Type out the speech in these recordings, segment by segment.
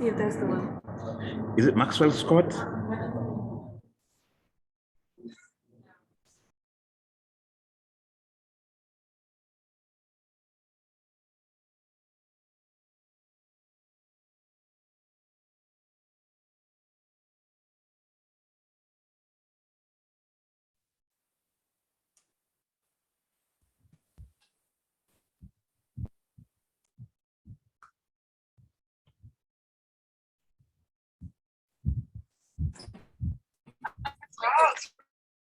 See if there's the one. Is it Maxwell Scott?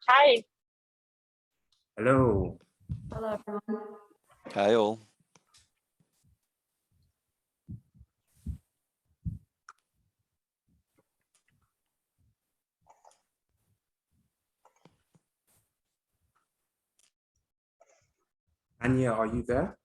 Hi. Hello. Hello, everyone. Hi all. Anya, are you there?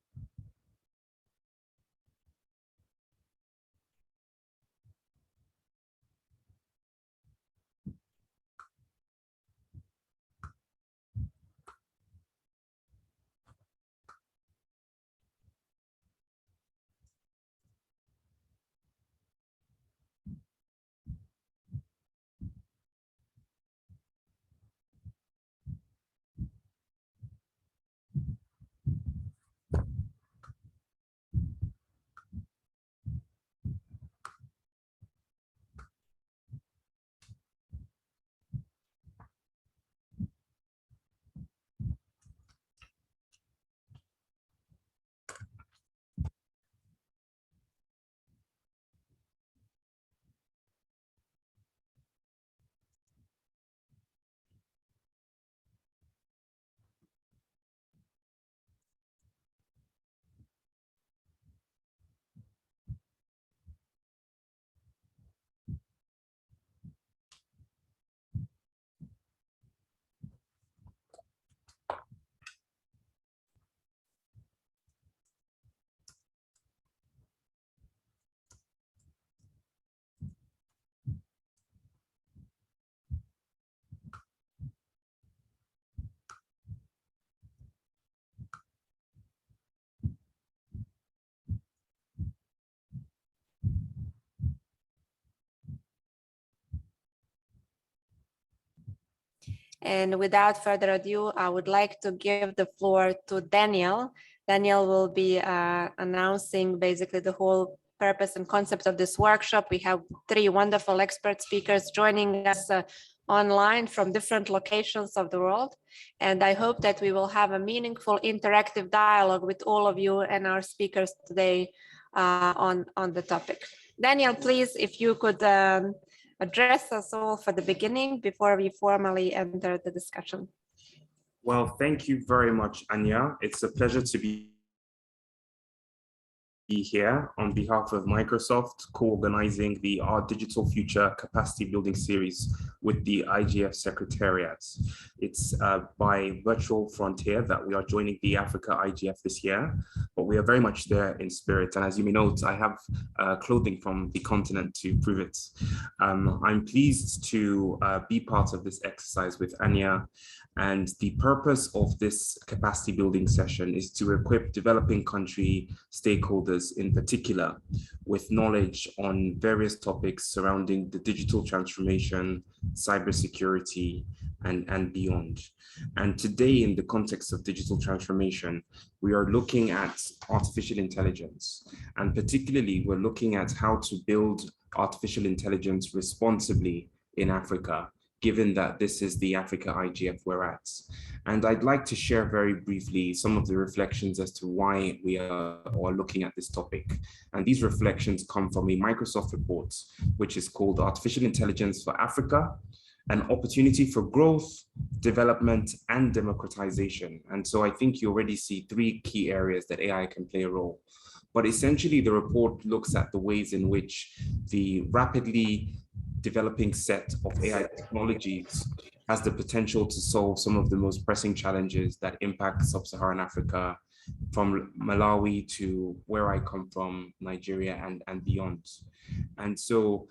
And without further ado, I would like to give the floor to Daniel. Daniel will be announcing basically the whole purpose and concept of this workshop. We have 3 wonderful expert speakers joining us online from different locations of the world. And I hope that we will have a meaningful interactive dialogue with all of you and our speakers today on the topic. Daniel, please, if you could address us all for the beginning before we formally enter the discussion. Well, thank you very much, Anya. It's a pleasure to be here on behalf of Microsoft, co-organizing the Our Digital Future Capacity Building Series with the IGF Secretariat. It's by Virtual Frontier that we are joining the Africa IGF this year, but we are very much there in spirit. And as you may note, I have clothing from the continent to prove it. I'm pleased to be part of this exercise with Anya. And the purpose of this capacity building session is to equip developing country stakeholders in particular with knowledge on various topics surrounding the digital transformation, cybersecurity, and beyond. And today, in the context of digital transformation, we are looking at artificial intelligence. And particularly, we're looking at how to build artificial intelligence responsibly in Africa, given that this is the Africa IGF we're at. And I'd like to share very briefly some of the reflections as to why we are looking at this topic. And these reflections come from a Microsoft report, which is called Artificial Intelligence for Africa, an opportunity for growth, development, and democratization. And so I think you already see 3 key areas that AI can play a role. But essentially, the report looks at the ways in which the rapidly developing set of AI technologies has the potential to solve some of the most pressing challenges that impact sub-Saharan Africa, from Malawi to where I come from, Nigeria, and beyond. And so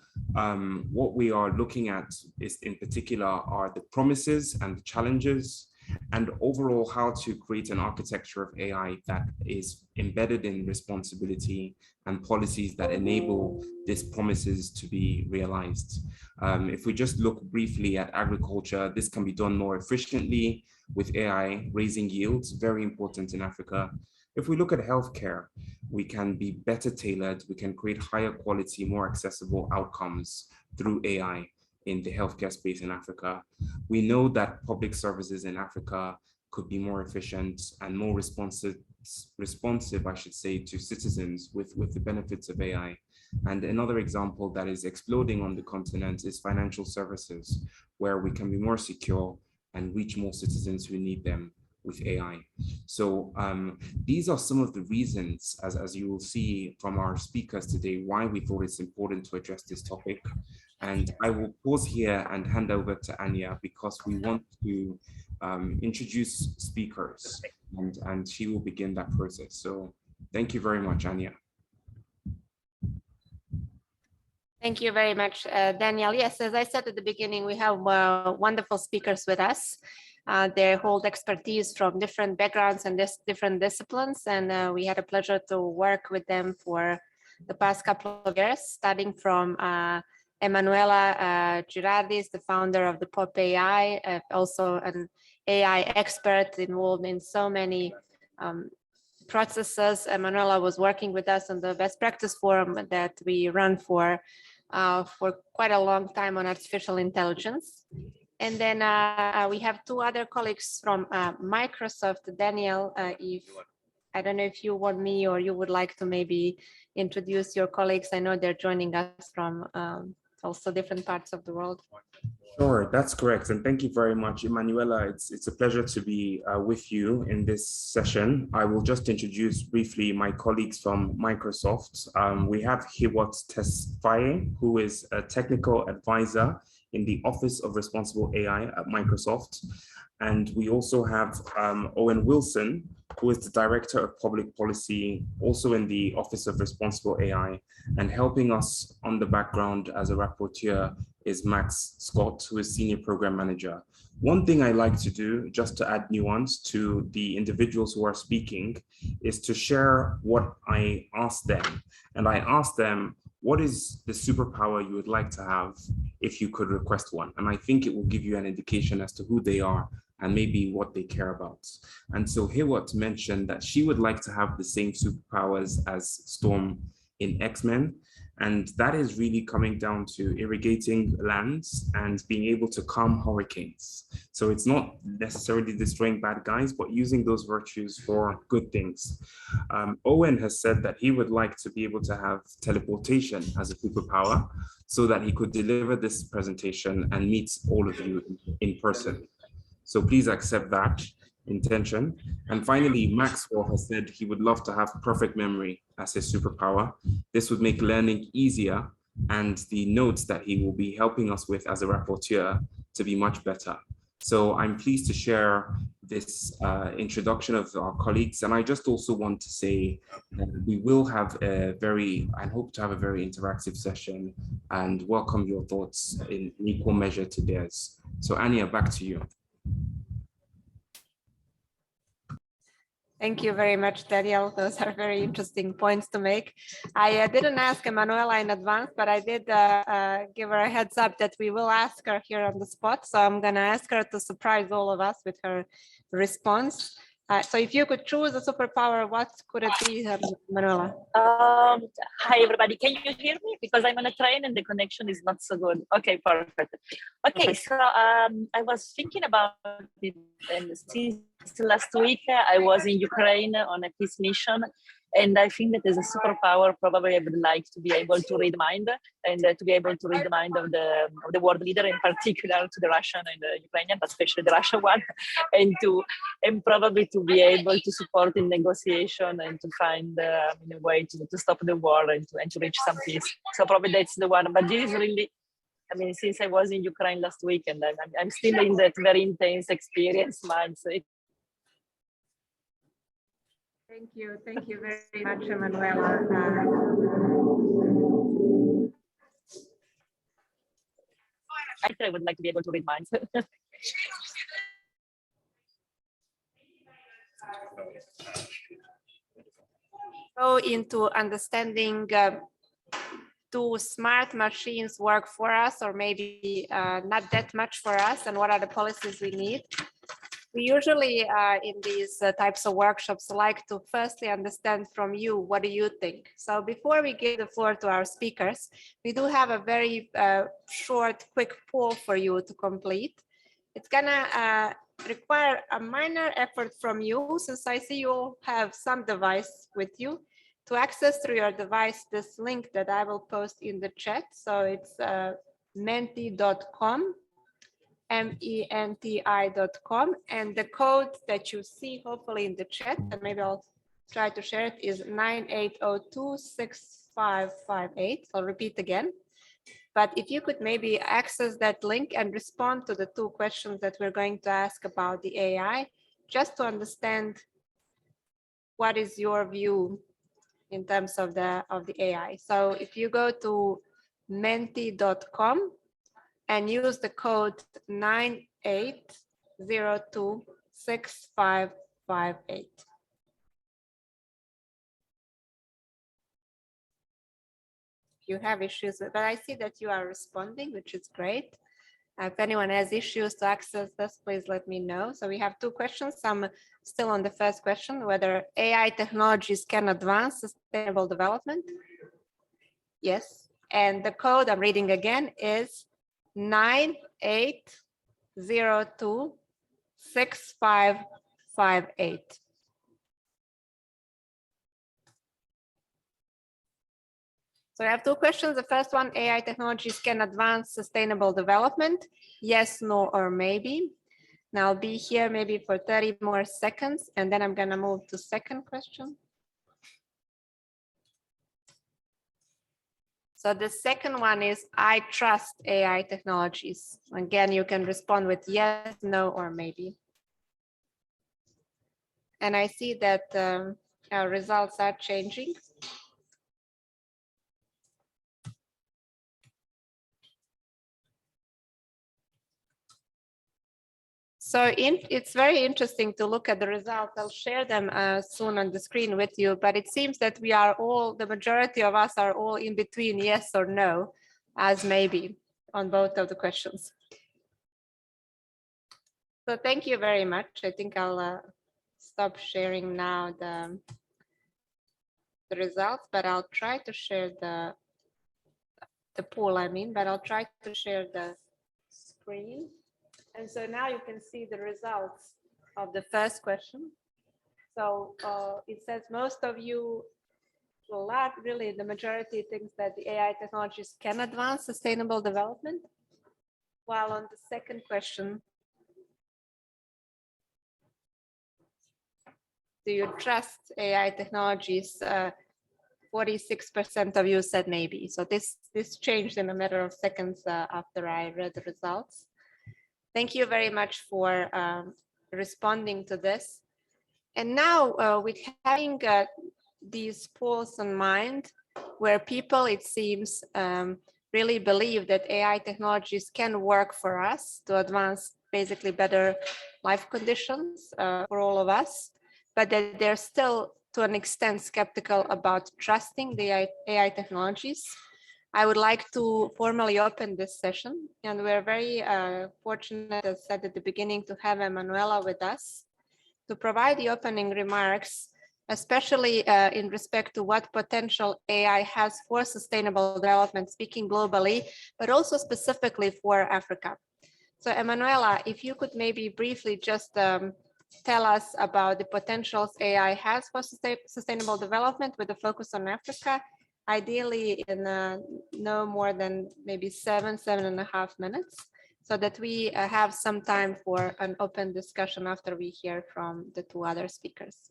what we are looking at is in particular are the promises and the challenges, and overall how to create an architecture of AI that is embedded in responsibility and policies that enable these promises to be realized. If we just look briefly at agriculture, this can be done more efficiently with AI, raising yields, very important in Africa. If we look at healthcare, we can be better tailored, we can create higher quality, more accessible outcomes through AI in the healthcare space in Africa. We know that public services in Africa could be more efficient and more responsive, I should say, to citizens with the benefits of AI. And another example that is exploding on the continent is financial services, where we can be more secure and reach more citizens who need them with AI. So these are some of the reasons, as you will see from our speakers today, why we thought it's important to address this topic. And I will pause here and hand over to Anya because we want to introduce speakers and she will begin that process. So thank you very much, Anya. Thank you very much, Daniel. Yes, as I said at the beginning, we have wonderful speakers with us. They hold expertise from different backgrounds and different disciplines, and we had a pleasure to work with them for the past couple of years, starting from Emanuela Girardis, the founder of the Pop AI, also an AI expert involved in so many processes. Emanuela was working with us on the best practice forum that we run for quite a long time on artificial intelligence. And then we have two other colleagues from Microsoft. Daniel, I don't know if you want me or you would like to maybe introduce your colleagues. I know they're joining us from also different parts of the world. Sure, that's correct. And thank you very much, Emanuela. It's a pleasure to be with you in this session. I will just introduce briefly my colleagues from Microsoft. We have Hiwot Tesfaye, who is a technical advisor in the Office of Responsible AI at Microsoft. And we also have Owen Wilson, who is the Director of Public Policy, also in the Office of Responsible AI. And helping us on the background as a rapporteur is Max Scott, who is Senior Program Manager. One thing I like to do, just to add nuance to the individuals who are speaking, is to share what I asked them. And I asked them, what is the superpower you would like to have if you could request one? And I think it will give you an indication as to who they are and maybe what they care about. And so Hiwot mentioned that she would like to have the same superpowers as Storm in X-Men. And that is really coming down to irrigating lands and being able to calm hurricanes. So it's not necessarily destroying bad guys, but using those virtues for good things. Owen has said that he would like to be able to have teleportation as a superpower so that he could deliver this presentation and meet all of you in person. So please accept that intention. And finally, Maxwell has said he would love to have perfect memory as his superpower. This would make learning easier and the notes that he will be helping us with as a rapporteur to be much better. So I'm pleased to share this introduction of our colleagues. And I just also want to say that we will have I hope to have a very interactive session and welcome your thoughts in equal measure to theirs. So Anya, back to you. Thank you very much, Daniel. Those are very interesting points to make. I didn't ask Emanuela in advance, but I did give her a heads up that we will ask her here on the spot. So I'm going to ask her to surprise all of us with her response. So if you could choose a superpower, what could it be, Emanuela? Hi, everybody. Can you hear me? Because I'm on a train and the connection is not so good. Okay, perfect. Okay, so I was thinking about it, and since last week I was in Ukraine on a peace mission, and I think that as a superpower, probably I would like to be able to read mind and to be able to read the mind of the world leader, in particular to the Russian and the Ukrainian, but especially the Russian one, and probably to be able to support in negotiation and to find a way to stop the war and to reach some peace. So probably that's the one. But this is really, I mean, since I was in Ukraine last week, and I'm still in that very intense experience mind. So Thank you very much, Emanuela. I would like to be able to read minds. go into understanding do smart machines work for us, or maybe not that much for us, and what are the policies we need. We usually in these types of workshops like to firstly understand from you, what do you think? So before we give the floor to our speakers, we do have a very short, quick poll for you to complete. It's gonna require a minor effort from you, since I see you have some device with you, to access through your device this link that I will post in the chat. So it's menti.com. menti.com, and the code that you see hopefully in the chat, and maybe I'll try to share it, is 98026558. I'll repeat again. But if you could maybe access that link and respond to the 2 questions that we're going to ask about the AI, just to understand what is your view in terms of the AI. So if you go to menti.com and use the code 98026558. If you have issues, but I see that you are responding, which is great. If anyone has issues to access this, please let me know. So we have 2 questions. I'm still on the first question, whether AI technologies can advance sustainable development. Yes, and the code I'm reading again is 98026558. So I have 2 questions. The first one, AI technologies can advance sustainable development. Yes, no, or maybe. Now I'll be here maybe for 30 more seconds, and then I'm gonna move to second question. So the second one is, I trust AI technologies. Again, you can respond with yes, no, or maybe. And I see that our results are changing. So it's very interesting to look at the results. I'll share them soon on the screen with you, but it seems that we are all, the majority of us are all in between yes or no, as maybe, on both of the questions. So thank you very much. I think I'll stop sharing now the results, but I'll try to share the poll, but I'll try to share the screen. And so now you can see the results of the first question. So it says most of you, well, not really, the majority thinks that the AI technologies can advance sustainable development. While on the second question, do you trust AI technologies? 46% of you said maybe. So this changed in a matter of seconds after I read the results. Thank you very much for responding to this. And now with having these polls in mind, where people, it seems, really believe that AI technologies can work for us to advance basically better life conditions for all of us, but that they're still to an extent skeptical about trusting the AI technologies. I would like to formally open this session, and we're very fortunate, as said at the beginning, to have Emanuela with us to provide the opening remarks, especially in respect to what potential AI has for sustainable development, speaking globally, but also specifically for Africa. So Emanuela, if you could maybe briefly just tell us about the potentials AI has for sustainable development with a focus on Africa, ideally in no more than maybe 7.5 minutes, so that we have some time for an open discussion after we hear from the 2 other speakers.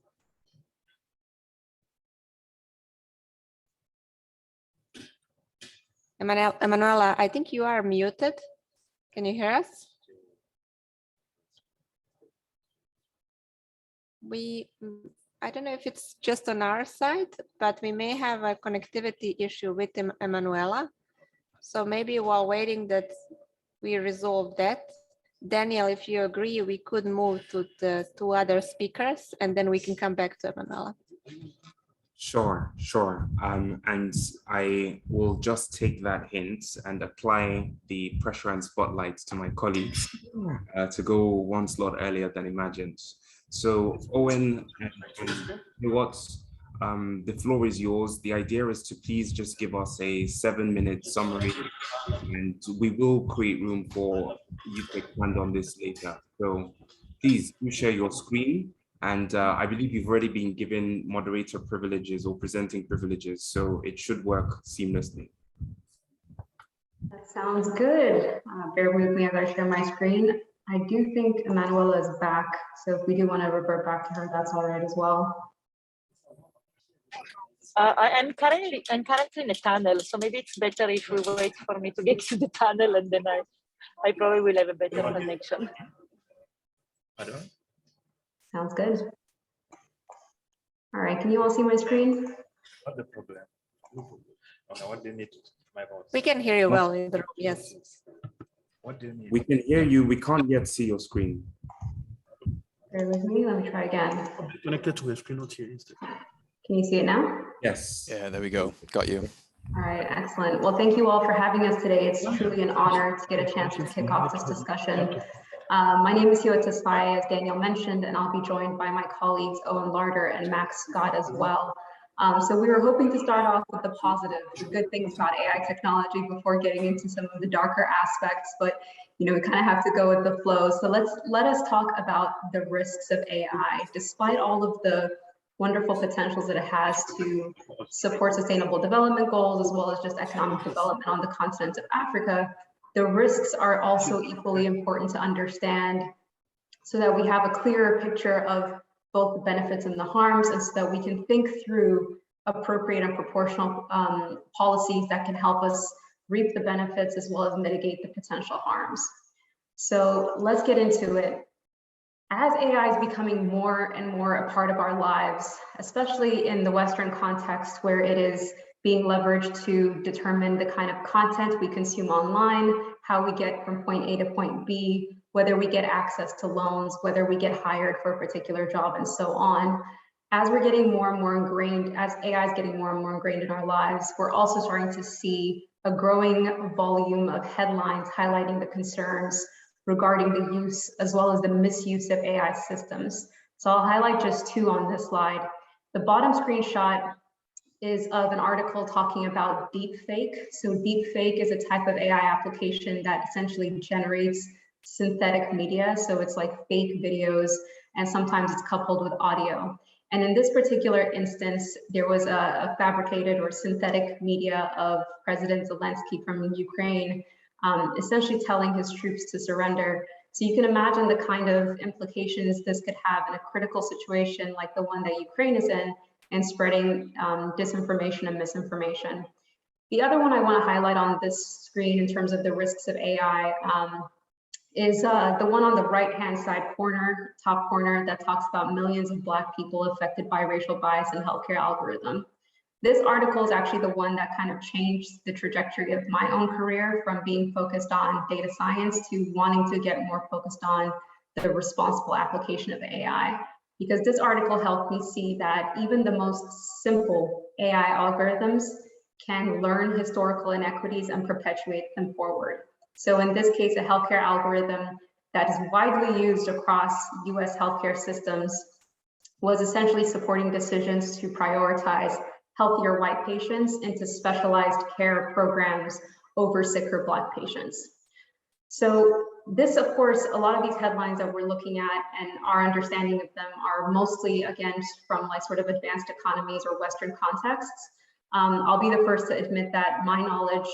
Emanuela, I think you are muted. Can you hear us? I don't know if it's just on our side, but we may have a connectivity issue with Emanuela. So maybe while waiting that we resolve that, Daniel, if you agree, we could move to the two other speakers and then we can come back to Emanuela. Sure, sure. And I will just take that hint and apply the pressure and spotlight to my colleagues to go one slot earlier than imagined. So Owen and what, the floor is yours. The idea is to please just give us a 7-minute summary, and we will create room for you to expand on this later. So please do share your screen. And I believe you've already been given moderator privileges or presenting privileges, so it should work seamlessly. That sounds good. Bear with me as I share my screen. I do think Emanuela is back, so if we do want to revert back to her, that's all right as well. I'm currently in a tunnel, so maybe it's better if we wait for me to get to the tunnel, and then I probably will have a better connection. Sounds good. All right, can you all see my screen? Not the problem. What do you need? My voice. We can hear you well in the room, yes. What do you need? We can hear you, we can't yet see your screen. Bear with me, let me try again. Connected to the screen, not here instead. Can you see it now? Yes. Yeah, there we go. Got you. All right, excellent. Well, thank you all for having us today. It's truly an honor to get a chance to kick off this discussion. My name is Hiwa Tesfaye, as Daniel mentioned, and I'll be joined by my colleagues Owen Larder and Max Scott as well. So we were hoping to start off with the positive, the good things about AI technology before getting into some of the darker aspects, but we kind of have to go with the flow. So let us talk about the risks of AI. Despite all of the wonderful potentials that it has to support sustainable development goals, as well as just economic development on the continent of Africa, the risks are also equally important to understand so that we have a clearer picture of both the benefits and the harms, and so that we can think through appropriate and proportional policies that can help us reap the benefits as well as mitigate the potential harms. So let's get into it. As AI is becoming more and more a part of our lives, especially in the Western context where it is being leveraged to determine the kind of content we consume online, how we get from point A to point B, whether we get access to loans, whether we get hired for a particular job, and so on. As we're getting more and more ingrained, as AI is getting more and more ingrained in our lives, we're also starting to see a growing volume of headlines highlighting the concerns regarding the use as well as the misuse of AI systems. So I'll highlight just two on this slide. The bottom screenshot is of an article talking about deepfake. So deepfake is a type of AI application that essentially generates synthetic media. So it's like fake videos, and sometimes it's coupled with audio. And in this particular instance, there was a fabricated or synthetic media of President Zelensky from Ukraine, essentially telling his troops to surrender. So you can imagine the kind of implications this could have in a critical situation like the one that Ukraine is in, and spreading disinformation and misinformation. The other one I want to highlight on this screen in terms of the risks of AI is the one on the right-hand side corner, top corner, that talks about millions of Black people affected by racial bias in healthcare algorithm. This article is actually the one that kind of changed the trajectory of my own career from being focused on data science to wanting to get more focused on the responsible application of AI. Because this article helped me see that even the most simple AI algorithms can learn historical inequities and perpetuate them forward. So in this case, a healthcare algorithm that is widely used across US healthcare systems was essentially supporting decisions to prioritize healthier white patients into specialized care programs over sicker Black patients. So this, of course, a lot of these headlines that we're looking at and our understanding of them are mostly, again, from like sort of advanced economies or Western contexts. I'll be the first to admit that my knowledge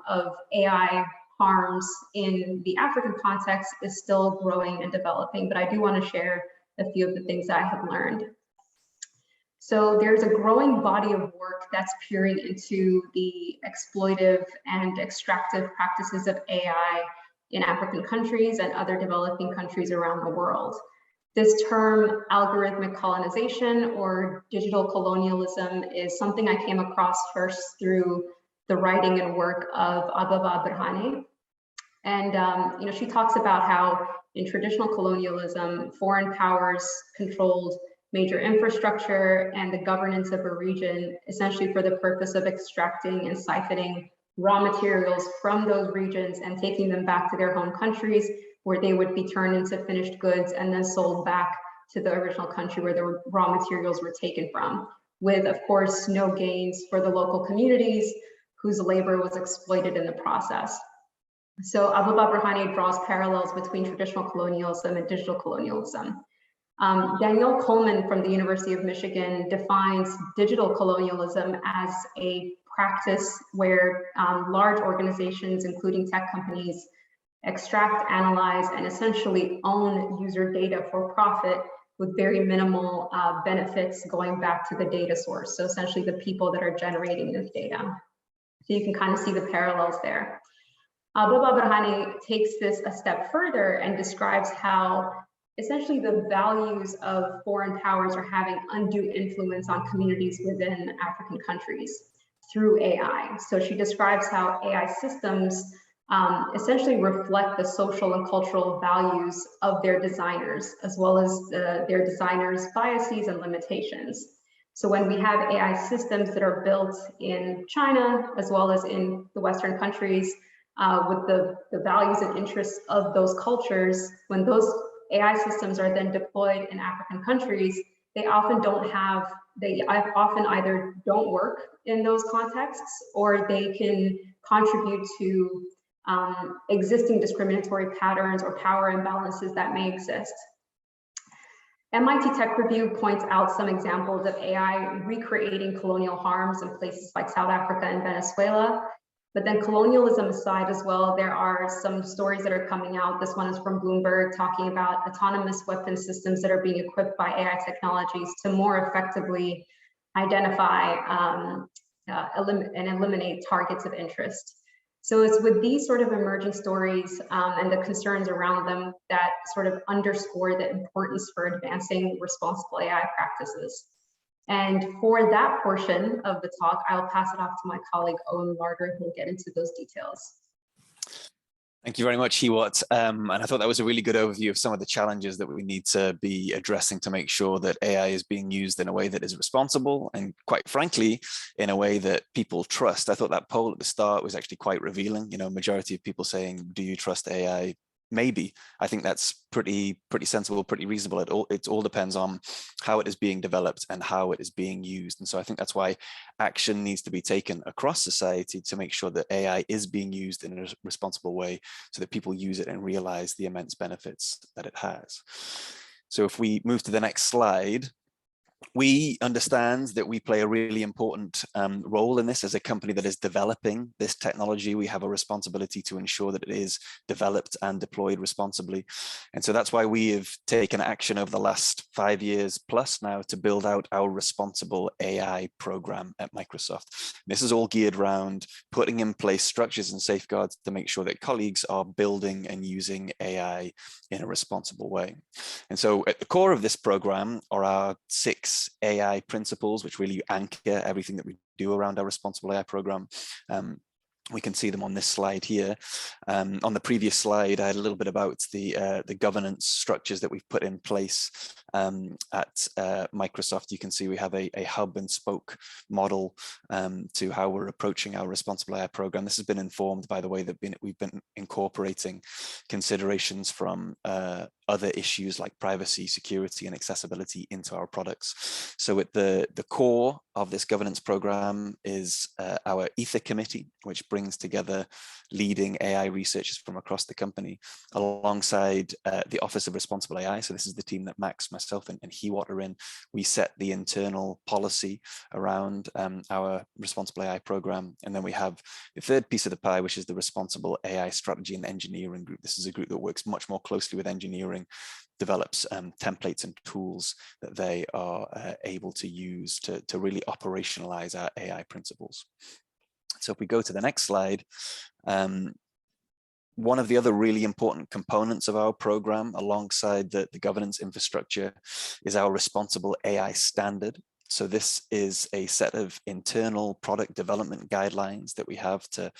of AI harms in the African context is still growing and developing, but I do want to share a few of the things that I have learned. So there's a growing body of work that's peering into the exploitive and extractive practices of AI in African countries and other developing countries around the world. This term, algorithmic colonization or digital colonialism, is something I came across first through the writing and work of Ababa Birhane. And she talks about how in traditional colonialism, foreign powers controlled major infrastructure and the governance of a region, essentially for the purpose of extracting and siphoning raw materials from those regions and taking them back to their home countries, where they would be turned into finished goods and then sold back to the original country where the raw materials were taken from, with, of course, no gains for the local communities whose labor was exploited in the process. So Abu Bakr Hani draws parallels between traditional colonialism and digital colonialism. Danielle Coleman from the University of Michigan defines digital colonialism as a practice where large organizations, including tech companies, extract, analyze, and essentially own user data for profit with very minimal benefits going back to the data source. So essentially the people that are generating this data. So you can kind of see the parallels there. Abu Bakr Hani takes this a step further and describes how essentially the values of foreign powers are having undue influence on communities within African countries through AI. So she describes how AI systems essentially reflect the social and cultural values of their designers, as well as their designers' biases and limitations. So when we have AI systems that are built in China, as well as in the Western countries, with the values and interests of those cultures, when those AI systems are then deployed in African countries, they often often either don't work in those contexts, or they can contribute to existing discriminatory patterns or power imbalances that may exist. MIT Tech Review points out some examples of AI recreating colonial harms in places like South Africa and Venezuela. But then colonialism aside as well, there are some stories that are coming out. This one is from Bloomberg, talking about autonomous weapon systems that are being equipped by AI technologies to more effectively identify and eliminate targets of interest. So it's with these sort of emerging stories and the concerns around them that sort of underscore the importance for advancing responsible AI practices. And for that portion of the talk, I'll pass it off to my colleague, Owen Larder, who will get into those details. Thank you very much, Hiwot. And I thought that was a really good overview of some of the challenges that we need to be addressing to make sure that AI is being used in a way that is responsible and, quite frankly, in a way that people trust. I thought that poll at the start was actually quite revealing. You know, majority of people saying, do you trust AI? Maybe. I think that's pretty sensible, pretty reasonable. It all depends on how it is being developed and how it is being used. And so I think that's why action needs to be taken across society to make sure that AI is being used in a responsible way so that people use it and realize the immense benefits that it has. So if we move to the next slide, we understand that we play a really important role in this as a company that is developing this technology. We have a responsibility to ensure that it is developed and deployed responsibly. And so that's why we have taken action over the last 5 years plus now to build out our responsible AI program at Microsoft. This is all geared around putting in place structures and safeguards to make sure that colleagues are building and using AI in a responsible way. And so at the core of this program are our 6 AI principles, which really anchor everything that we do around our responsible AI program. We can see them on this slide here. On the previous slide, I had a little bit about the governance structures that we've put in place at Microsoft. You can see we have a hub and spoke model to how we're approaching our responsible AI program. This has been informed by the way that we've been incorporating considerations from other issues like privacy, security, and accessibility into our products. So at the core of this governance program is our Ether Committee, which brings together leading AI researchers from across the company alongside the Office of Responsible AI. So this is the team that Max, myself, and Hiwot are in. We set the internal policy around our responsible AI program. And then we have the third piece of the pie, which is the Responsible AI Strategy and Engineering group. This is a group that works much more closely with engineering, develops templates and tools that they are able to use to really operationalize our AI principles. So if we go to the next slide, one of the other really important components of our program alongside the governance infrastructure is our responsible AI standard. So this is a set of internal product development guidelines that we have to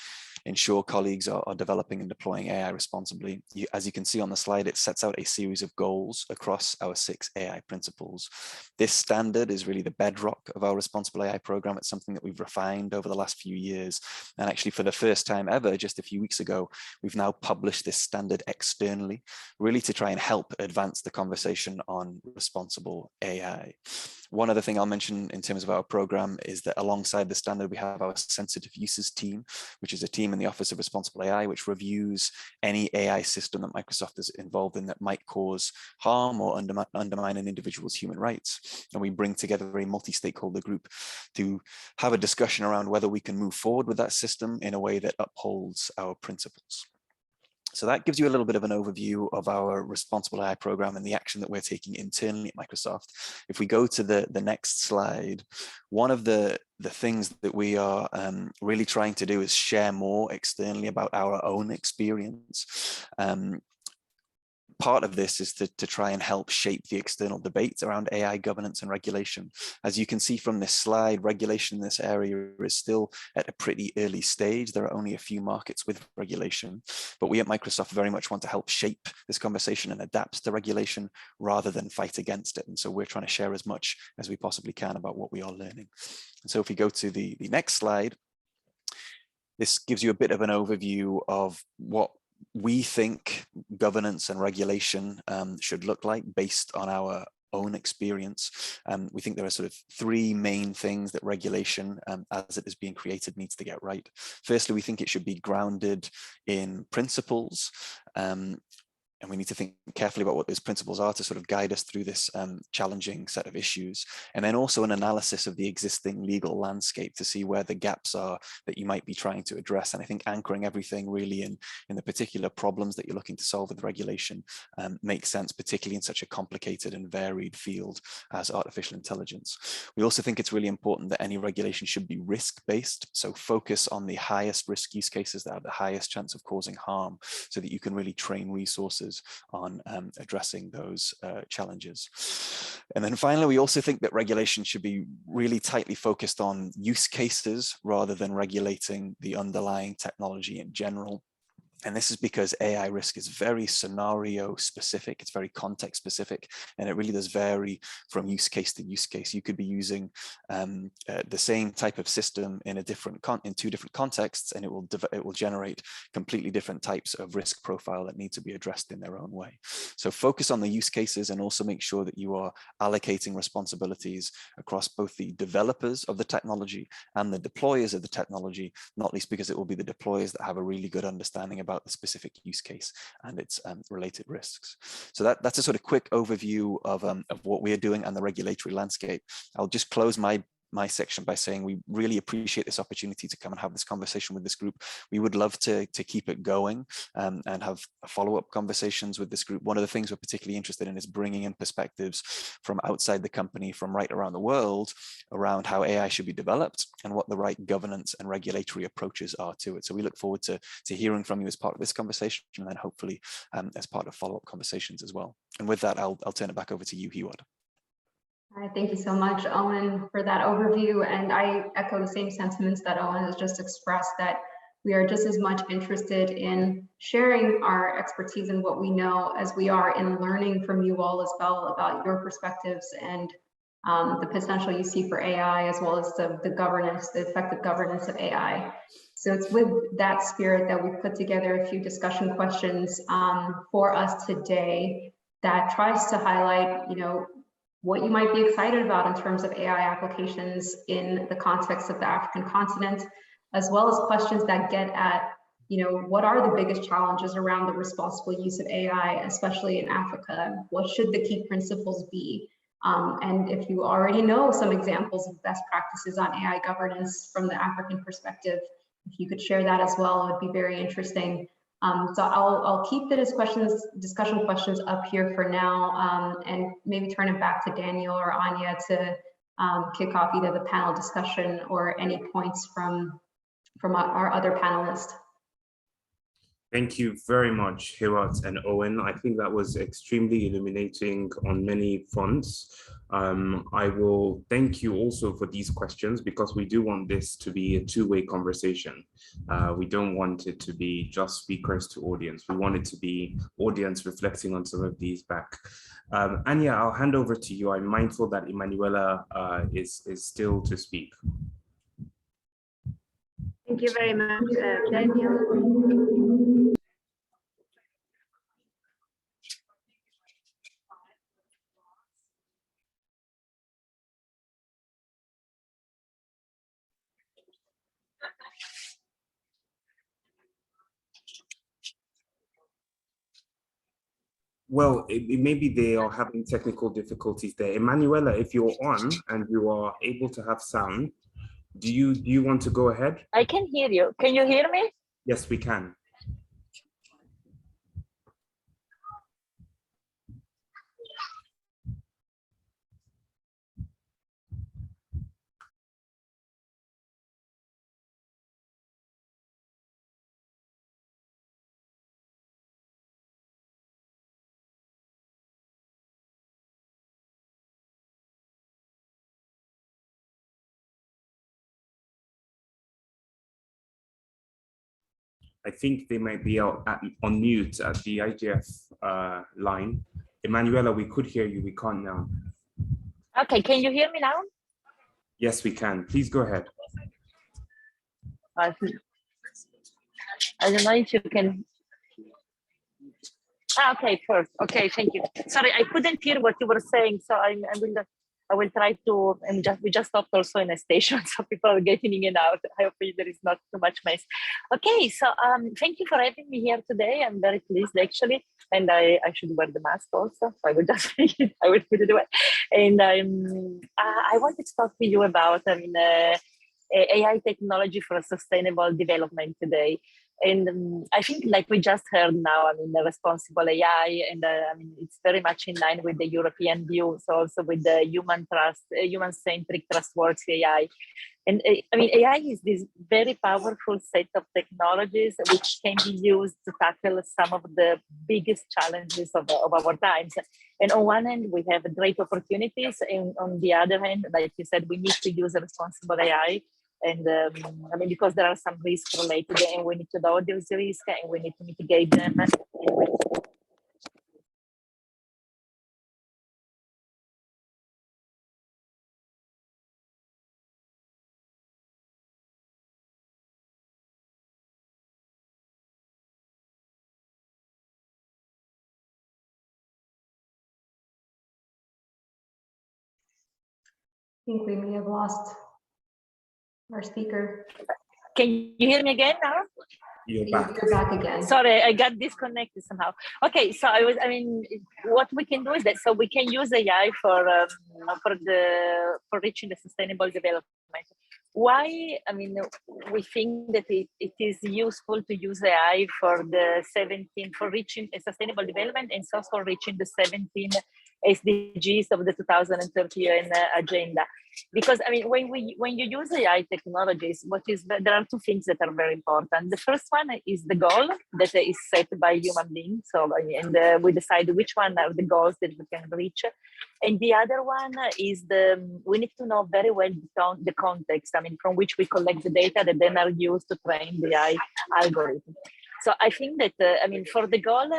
ensure colleagues are developing and deploying AI responsibly. As you can see on the slide, it sets out a series of goals across our 6 AI principles. This standard is really the bedrock of our responsible AI program. It's something that we've refined over the last few years. And actually, for the first time ever, just a few weeks ago, we've now published this standard externally, really to try and help advance the conversation on responsible AI. One other thing I'll mention in terms of our program is that alongside the standard, we have our sensitive uses team, which is a team in the Office of Responsible AI, which reviews any AI system that Microsoft is involved in that might cause harm or undermine an individual's human rights. And we bring together a multi-stakeholder group to have a discussion around whether we can move forward with that system in a way that upholds our principles. So that gives you a little bit of an overview of our responsible AI program and the action that we're taking internally at Microsoft. If we go to the next slide, one of the things that we are really trying to do is share more externally about our own experience. Part of this is to try and help shape the external debate around AI governance and regulation. As you can see from this slide, regulation in this area is still at a pretty early stage. There are only a few markets with regulation, but we at Microsoft very much want to help shape this conversation and adapt to regulation rather than fight against it. And so we're trying to share as much as we possibly can about what we are learning. And so if we go to the next slide, this gives you a bit of an overview of what we think governance and regulation should look like based on our own experience. We think there are sort of 3 main things that regulation, as it is being created, needs to get right. Firstly, we think it should be grounded in principles. And we need to think carefully about what those principles are to sort of guide us through this challenging set of issues. And then also an analysis of the existing legal landscape to see where the gaps are that you might be trying to address. And I think anchoring everything really in the particular problems that you're looking to solve with regulation makes sense, particularly in such a complicated and varied field as artificial intelligence. We also think it's really important that any regulation should be risk-based. So focus on the highest risk use cases that have the highest chance of causing harm so that you can really train resources on addressing those challenges. And then finally, we also think that regulation should be really tightly focused on use cases rather than regulating the underlying technology in general. And this is because AI risk is very scenario specific, it's very context specific, and it really does vary from use case to use case. You could be using the same type of system in 2 different contexts, and it will generate completely different types of risk profile that need to be addressed in their own way. So focus on the use cases and also make sure that you are allocating responsibilities across both the developers of the technology and the deployers of the technology, not least because it will be the deployers that have a really good understanding about the specific use case and its related risks. So that's a sort of quick overview of what we are doing and the regulatory landscape. I'll just close my section by saying we really appreciate this opportunity to come and have this conversation with this group. We would love to keep it going and have follow-up conversations with this group. One of the things we're particularly interested in is bringing in perspectives from outside the company, from right around the world, around how AI should be developed and what the right governance and regulatory approaches are to it. So we look forward to hearing from you as part of this conversation, and then hopefully as part of follow-up conversations as well. And with that, I'll turn it back over to you, Hiwot. All right, thank you so much, Owen, for that overview. And I echo the same sentiments that Owen has just expressed, that we are just as much interested in sharing our expertise and what we know as we are in learning from you all as well about your perspectives and the potential you see for AI, as well as the governance, the effective governance of AI. So it's with that spirit that we've put together a few discussion questions for us today that tries to highlight, what you might be excited about in terms of AI applications in the context of the African continent, as well as questions that get at, what are the biggest challenges around the responsible use of AI, especially in Africa? What should the key principles be? And if you already know some examples of best practices on AI governance from the African perspective, if you could share that as well, it would be very interesting. So I'll keep the discussion questions up here for now, and maybe turn it back to Daniel or Anya to kick off either the panel discussion or any points from our other panelists. Thank you very much, Hirat and Owen. I think that was extremely illuminating on many fronts. I will thank you also for these questions because we do want this to be a two-way conversation. We don't want it to be just speakers to audience. We want it to be audience reflecting on some of these back. Anya, I'll hand over to you. I'm mindful that Emanuela is still to speak. Thank you very much, Daniel. Well, maybe they are having technical difficulties there. Emanuela, if you're on and you are able to have sound, do you want to go ahead? I can hear you. Can you hear me? Yes, we can. I think they might be out on mute at the IGF line. Emanuela, we could hear you. We can't now. Okay, can you hear me now? Yes, we can. Please go ahead. I don't know if you can. Okay, first. Okay, thank you. Sorry, I couldn't hear what you were saying, so I will try to. And we just stopped also in a station, so people are getting in and out. I hope there is not too much mess. Okay, so thank you for having me here today. I'm very pleased actually, and I should wear the mask also. So I will just I will put it away. And I wanted to talk to you about AI technology for sustainable development today. And I think, like we just heard now, the responsible AI, and it's very much in line with the European views, also with the human-centric, trustworthy AI. And AI is this very powerful set of technologies which can be used to tackle some of the biggest challenges of our times. And on one hand, we have great opportunities, and on the other hand, like you said, we need to use a responsible AI. And because there are some risks related, and we need to know those risks, and we need to mitigate them. I think we may have lost our speaker. Can you hear me again now? You're back. You're back again. Sorry, I got disconnected somehow. Okay, so what we can do is that, so we can use AI for reaching the sustainable development. Why? We think that it is useful to use AI for reaching a sustainable development, and so for reaching the 17 SDGs of the 2030 agenda. Because when you use AI technologies, there are two things that are very important. The first one is the goal that is set by human beings. So we decide which one are the goals that we can reach, and the other one is we need to know very well the context. From which we collect the data that then are used to train the AI algorithm. So I think that for the goal.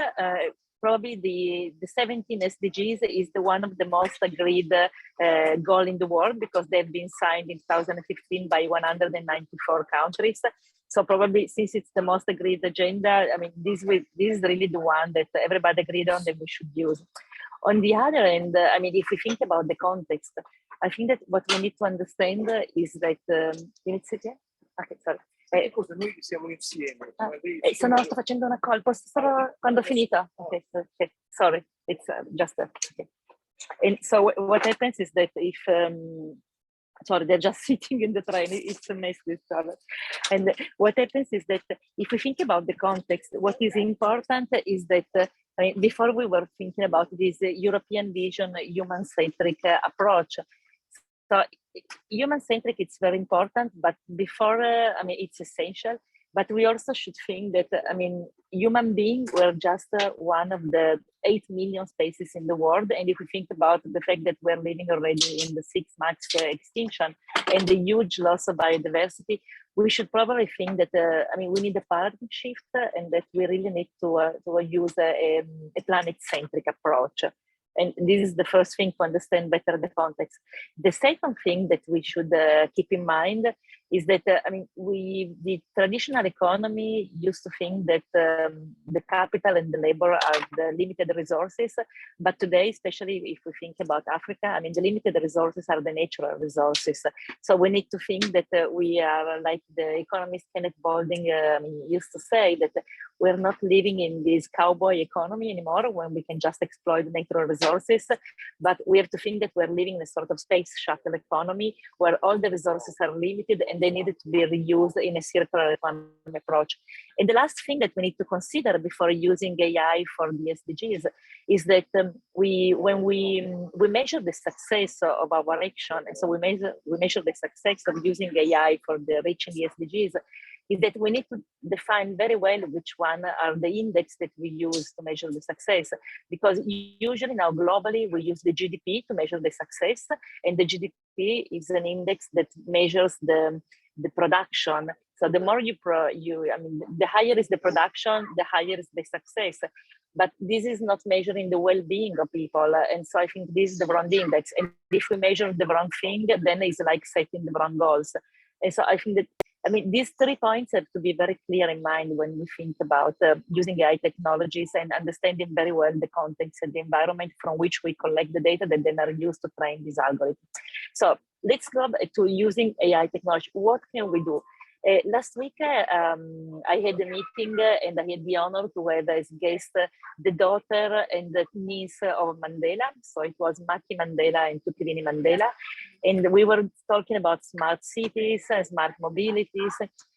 Probably the 17 SDGs is the one of the most agreed goal in the world, because they've been signed in 2015 by 194 countries. So probably, since it's the most agreed agenda, this is really the one that everybody agreed on that we should use. On the other end, if we think about the context, I think that what we need to understand is that okay, sorry. Noi siamo insieme. Sto facendo una call, posso solo quando ho finito? Okay, sorry, it's just okay. And so what happens is that if sorry, they're just sitting in the train. It's a mess, this travel. And what happens is that if we think about the context, what is important is that before we were thinking about this European vision, human-centric approach. So human-centric, it's very important, but before, it's essential. But we also should think that, I mean, human beings were just one of the 8 million species in the world. And if we think about the fact that we're living already in the 6 max extinction and the huge loss of biodiversity, we should probably think that, I mean, we need a paradigm shift and that we really need to use a planet-centric approach. And this is the first thing to understand better the context. The second thing that we should keep in mind is that, I mean, the traditional economy used to think that the capital and the labor are the limited resources. But today, especially if we think about Africa, I mean, the limited resources are the natural resources. So we need to think that we are, like the economist Kenneth Boulding used to say, that we're not living in this cowboy economy anymore when we can just exploit natural resources, but we have to think that we're living in a sort of space shuttle economy where all the resources are limited and they needed to be reused in a circular economy approach. And the last thing that we need to consider before using AI for the SDGs is that when we measure the success of our action, and so we measure the success of using AI for the reaching the SDGs, is that we need to define very well which one are the index that we use to measure the success. Because usually now globally, we use the GDP to measure the success, and the GDP is an index that measures the production. So the more I mean, the higher is the production, the higher is the success. But this is not measuring the well-being of people. And so I think this is the wrong index. And if we measure the wrong thing, then it's like setting the wrong goals. And so I think that, I mean, these 3 points have to be very clear in mind when we think about using AI technologies and understanding very well the context and the environment from which we collect the data that then are used to train these algorithms. So let's go to using AI technology. What can we do? Last week, I had a meeting and I had the honor to have as guest the daughter and the niece of Mandela. So it was Maki Mandela and Tukivini Mandela. And we were talking about smart cities and smart mobilities.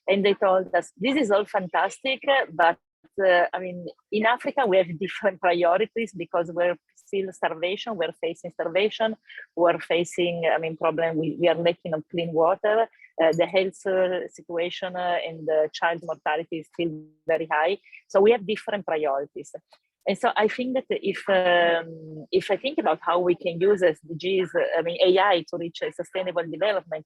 And they told us, this is all fantastic, but I mean, in Africa, we have different priorities because we're still starvation, we're facing starvation, we're facing, I mean, problem, we are lacking of clean water. The health situation and the child mortality is still very high. So we have different priorities. And so I think that if I think about how we can use SDGs, I mean, AI to reach a sustainable development,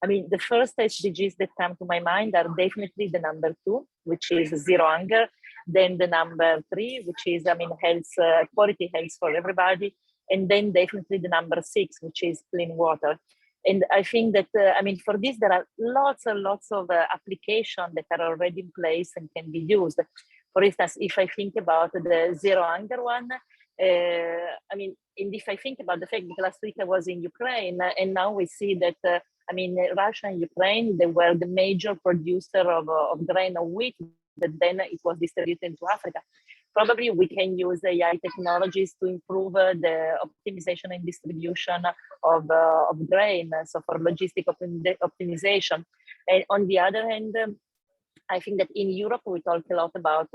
I mean, the first SDGs that come to my mind are definitely the number 2, which is zero hunger. Then the number 3, which is, I mean, health, quality health for everybody. And then definitely the number 6, which is clean water. And I think that, I mean, for this, there are lots and lots of applications that are already in place and can be used. For instance, if I think about the zero hunger one, I mean, and if I think about the fact that last week I was in Ukraine, and now we see that, I mean, Russia and Ukraine, they were the major producer of grain or wheat, that then it was distributed to Africa. Probably we can use AI technologies to improve the optimization and distribution of grain, so for logistic optimization. And on the other hand, I think that in Europe, we talk a lot about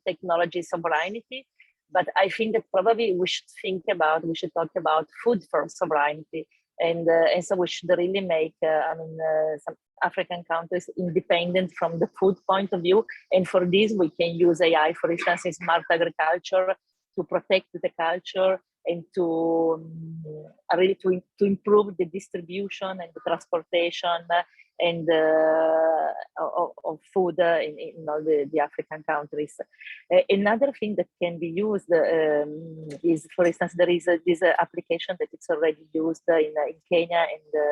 technology sovereignty, but I think that probably we should talk about food for sovereignty. And so we should really make, some African countries independent from the food point of view. And for this, we can use AI, for instance, in smart agriculture to protect the culture and to really to improve the distribution and the transportation and of food in all the African countries. Another thing that can be used is, for instance, there is this application that it's already used in Kenya and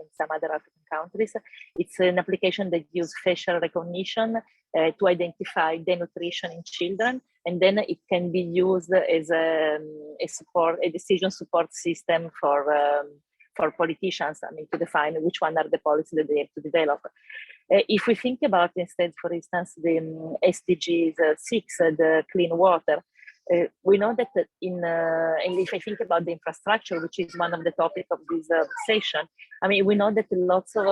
in some other African countries. It's an application that uses facial recognition to identify denutrition in children, and then it can be used as a decision support system for politicians, I mean, to define which one are the policies that they have to develop. If we think about instead, for instance, the SDGs 6, the clean water, we know that and if I think about the infrastructure, which is one of the topics of this session, I mean, we know that lots of,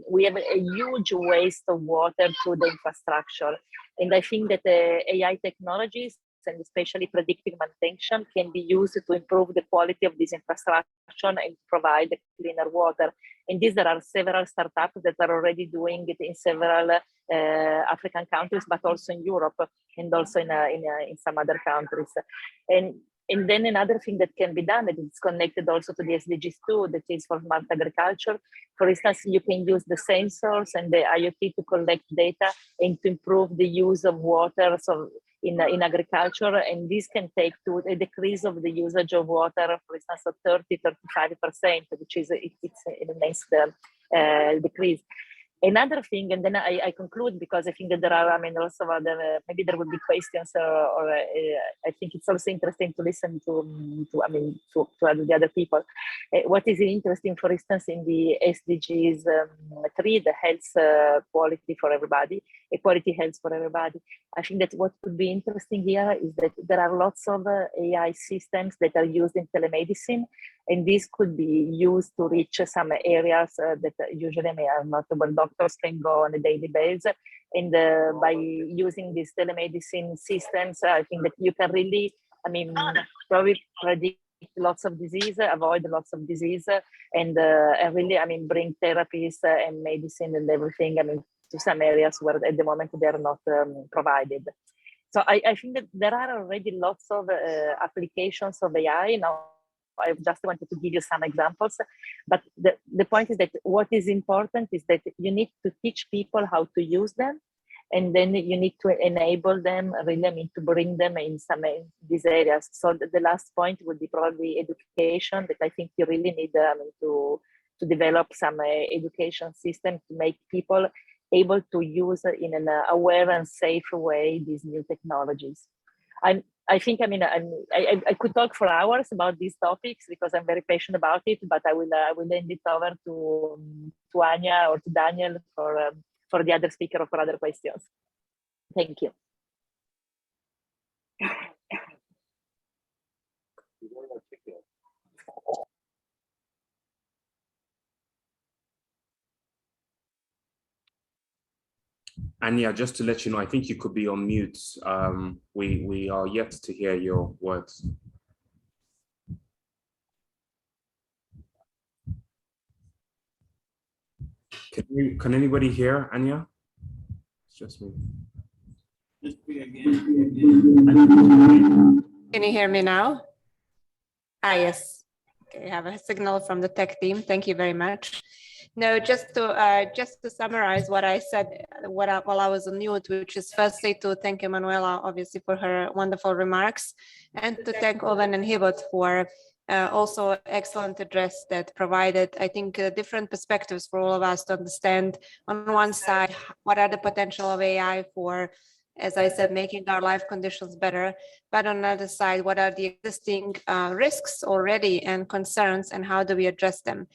we have a huge waste of water through the infrastructure. And I think that AI technologies and especially predictive manutention can be used to improve the quality of this infrastructure and provide cleaner water. And these, there are several startups that are already doing it in several African countries, but also in Europe and also in some other countries. And then another thing that can be done that is connected also to the SDGs 2, that is for smart agriculture. For instance, you can use the sensors and the IoT to collect data and to improve the use of water in agriculture. And this can take to a decrease of the usage of water, for instance, of 30-35%, which is it's an immense decrease. Another thing, and then I conclude, because I think that there are, I mean, also other, maybe there will be questions, or I think it's also interesting to listen to the other people. What is interesting, for instance, in the SDGs 3, the health quality for everybody, equality health for everybody. I think that what could be interesting here is that there are lots of AI systems that are used in telemedicine, and this could be used to reach some areas that usually are not where doctors can go on a daily basis. And by using these telemedicine systems, I think that you can really, probably predict lots of disease, avoid lots of disease, and really, bring therapies and medicine and everything, to some areas where at the moment they are not provided. So I think that there are already lots of applications of AI now. I just wanted to give you some examples, but the point is that what is important is that you need to teach people how to use them, and then you need to enable them, really, to bring them in some these areas. So the last point would be probably education, that I think you really need to develop some education system to make people able to use in an aware and safe way these new technologies. I think, I could talk for hours about these topics because I'm very passionate about it, but I will hand it over to Anya or to Daniel for the other speaker or for other questions. Thank you. Anya, just to let you know, I think you could be on mute. We are yet to hear your words. Can anybody hear Anya? It's just me. Can you hear me now? Yes. Okay, I have a signal from the tech team. Thank you very much. No, just to summarize what I said while I was on mute, which is firstly to thank Emanuela, obviously, for her wonderful remarks, and to thank Owen and Hibot for also excellent address that provided, I think, different perspectives for all of us to understand, on one side, what are the potential of AI for, as I said, making our life conditions better, but on the other side, what are the existing risks already and concerns, and how do we address them?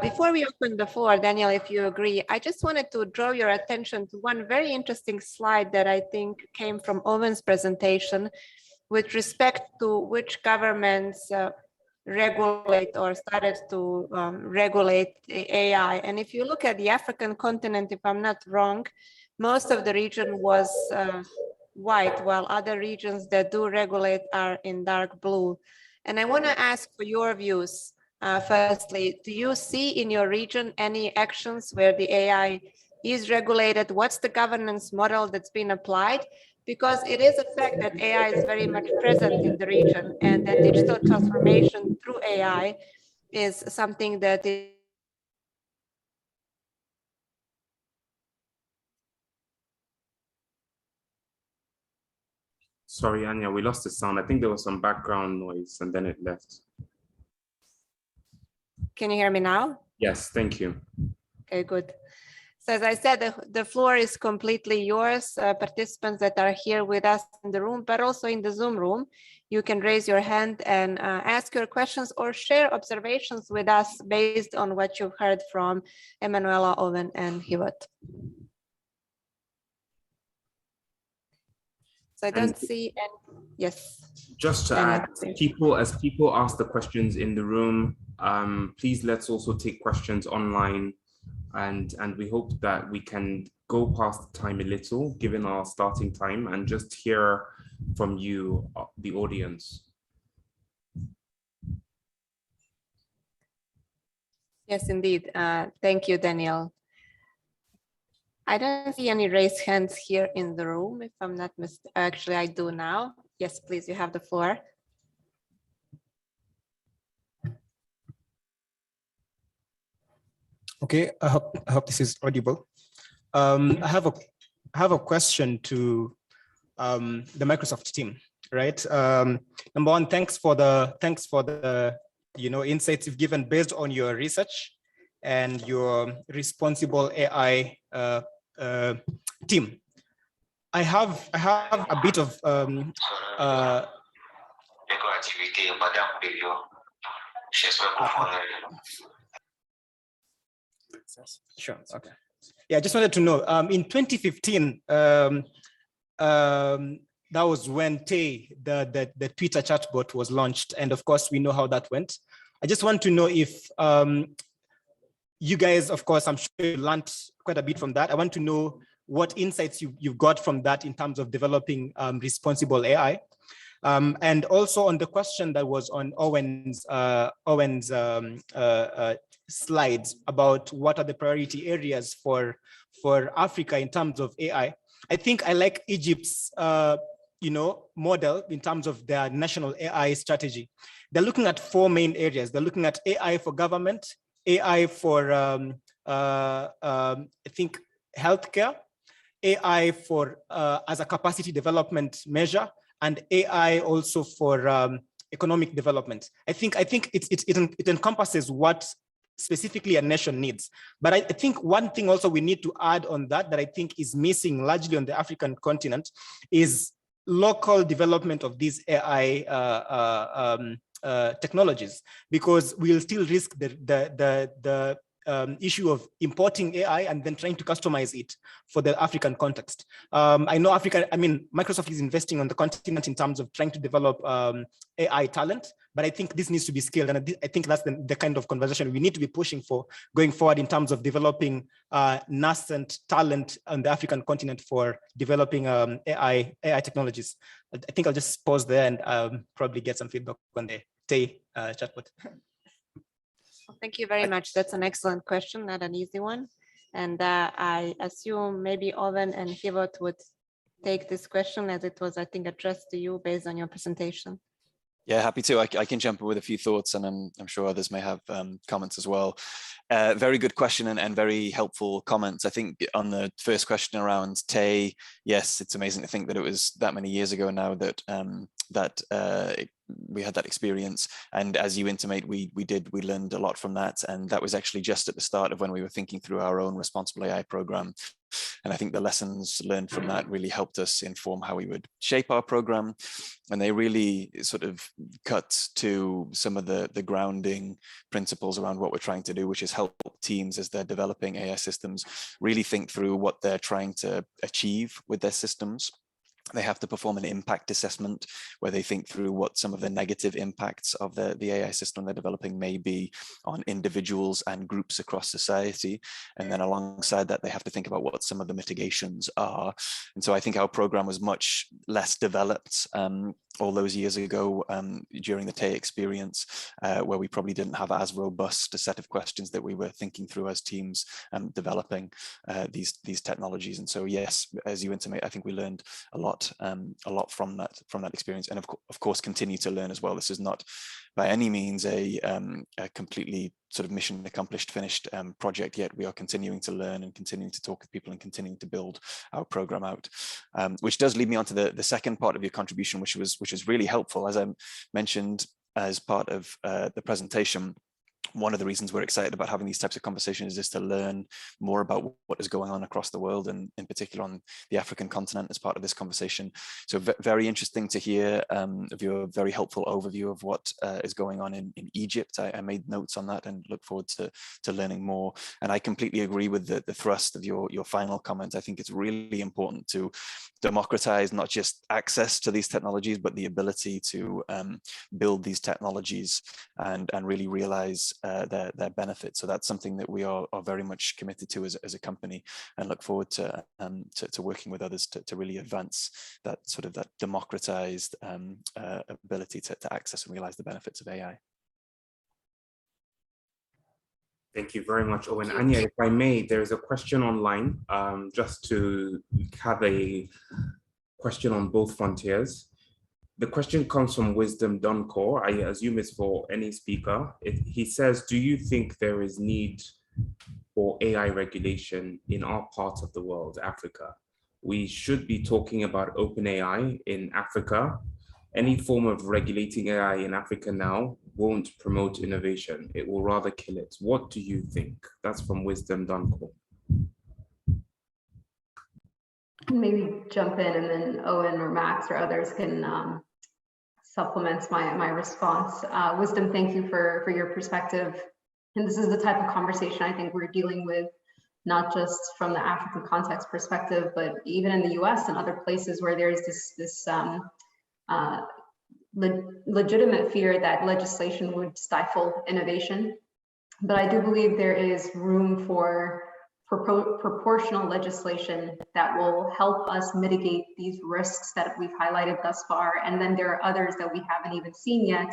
Before we open the floor, Daniel, if you agree, I just wanted to draw your attention to one very interesting slide that I think came from Owen's presentation with respect to which governments regulate or started to regulate AI. And if you look at the African continent, if I'm not wrong, most of the region was white, while other regions that do regulate are in dark blue. And I want to ask for your views. Firstly, do you see in your region any actions where the AI is regulated? What's the governance model that's been applied? Because it is a fact that AI is very much present in the region, and that digital transformation through AI is something that is Sorry, Anya, we lost the sound. I think there was some background noise and then it left. Can you hear me now? Yes, thank you. Okay, good. So as I said, the floor is completely yours. Participants that are here with us in the room, but also in the Zoom room, you can raise your hand and ask your questions or share observations with us based on what you've heard from Emanuela, Owen, and Hibot. So I don't see any, yes. Just to add, as people ask the questions in the room, please let's also take questions online. And we hope that we can go past time a little, given our starting time, and just hear from you, the audience. Yes, indeed. Thank you, Daniel. I don't see any raised hands here in the room, if I'm not mistaken. Actually, I do now. Yes, please, you have the floor. Okay, I hope this is audible. I have a question to the Microsoft team, right? Number one, thanks for the insights you've given based on your research and your responsible AI team. I have a bit of sure, okay. Yeah, I just wanted to know, in 2015, that was when Tay, the Twitter chatbot was launched. And of course, we know how that went. I just want to know if you guys, of course, I'm sure you learned quite a bit from that. I want to know what insights you've got from that in terms of developing responsible AI. And also on the question that was on Owen's slides about what are the priority areas for Africa in terms of AI. I think I like Egypt's model in terms of their national AI strategy. They're looking at 4 main areas. They're looking at AI for government, AI for I think healthcare, AI for as a capacity development measure, and AI also for economic development. I think it encompasses what specifically a nation needs. But I think one thing also we need to add on that I think is missing largely on the African continent is local development of these AI technologies, because we'll still risk the issue of importing AI and then trying to customize it for the African context. I know Microsoft is investing on the continent in terms of trying to develop AI talent, but I think this needs to be scaled. And I think that's the kind of conversation we need to be pushing for going forward in terms of developing nascent talent on the African continent for developing AI technologies. I think I'll just pause there and probably get some feedback on the Tay chatbot. Thank you very much. That's an excellent question, not an easy one. And I assume maybe Owen and Hivot would take this question, as it was, I think, addressed to you based on your presentation. Yeah, happy to. I can jump in with a few thoughts, and I'm sure others may have comments as well. Very good question and very helpful comments. I think on the first question around Tay, yes, it's amazing to think that it was that many years ago now that we had that experience. And as you intimate, we learned a lot from that. And that was actually just at the start of when we were thinking through our own responsible AI program. And I think the lessons learned from that really helped us inform how we would shape our program. And they really sort of cut to some of the grounding principles around what we're trying to do, which is help teams as they're developing AI systems really think through what they're trying to achieve with their systems. They have to perform an impact assessment where they think through what some of the negative impacts of the AI system they're developing may be on individuals and groups across society. And then alongside that, they have to think about what some of the mitigations are. And so I think our program was much less developed all those years ago during the Tay experience, where we probably didn't have as robust a set of questions that we were thinking through as teams developing these technologies. And so, yes, as you intimate, I think we learned a lot from that experience, and of course continue to learn as well. This is not by any means a completely sort of mission accomplished, finished project yet. We are continuing to learn and continuing to talk with people and continuing to build our program out, which does lead me on to the second part of your contribution, which was really helpful. As I mentioned as part of the presentation, one of the reasons we're excited about having these types of conversations is to learn more about what is going on across the world, and in particular on the African continent as part of this conversation. So very interesting to hear of your very helpful overview of what is going on in Egypt. I made notes on that and look forward to learning more. And I completely agree with the thrust of your final comment. I think it's really important to democratize not just access to these technologies, but the ability to build these technologies and really realize their benefits. So that's something that we are very much committed to as a company, and look forward to working with others to really advance that sort of that democratized ability to access and realize the benefits of AI. Thank you very much, Owen. Anya, if I may, there's a question online, just to have a question on both frontiers. The question comes from Wisdom Doncor. I assume it's for any speaker. He says, do you think there is need for AI regulation in our part of the world, Africa? We should be talking about open AI in Africa. Any form of regulating AI in Africa now won't promote innovation. It will rather kill it. What do you think? That's from Wisdom Doncor. Maybe jump in, and then Owen or Max or others can supplement my response. Wisdom, thank you for your perspective. And this is the type of conversation I think we're dealing with, not just from the African context perspective, but even in the US and other places where there's this legitimate fear that legislation would stifle innovation. But I do believe there is room for proportional legislation that will help us mitigate these risks that we've highlighted thus far. And then there are others that we haven't even seen yet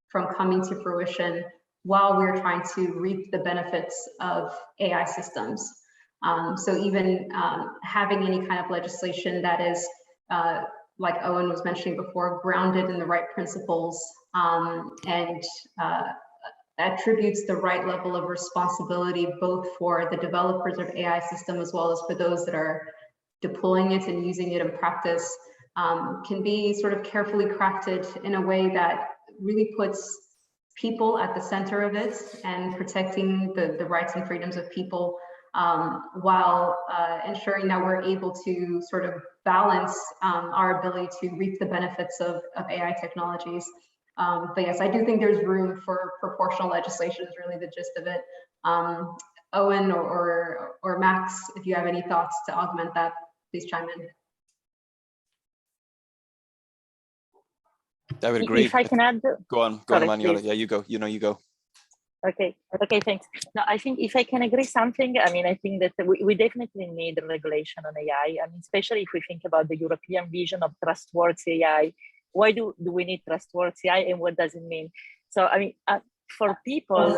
from coming to fruition while we're trying to reap the benefits of AI systems. So even having any kind of legislation that is, like Owen was mentioning before, grounded in the right principles and attributes the right level of responsibility, both for the developers of AI system as well as for those that are deploying it and using it in practice, can be sort of carefully crafted in a way that really puts people at the center of it and protecting the rights and freedoms of people, while ensuring that we're able to sort of balance our ability to reap the benefits of AI technologies. But yes, I do think there's room for proportional legislation is really the gist of it. Owen or Max, if you have any thoughts to augment that, please chime in. I would agree. If I can add. Go on, Manuela. Yeah, you go. You go. Okay, thanks. No, I think if I can agree something, I mean, I think that we definitely need regulation on AI. I mean, especially if we think about the European vision of trustworthy AI. Why do we need trustworthy AI, and what does it mean? So, I mean, for people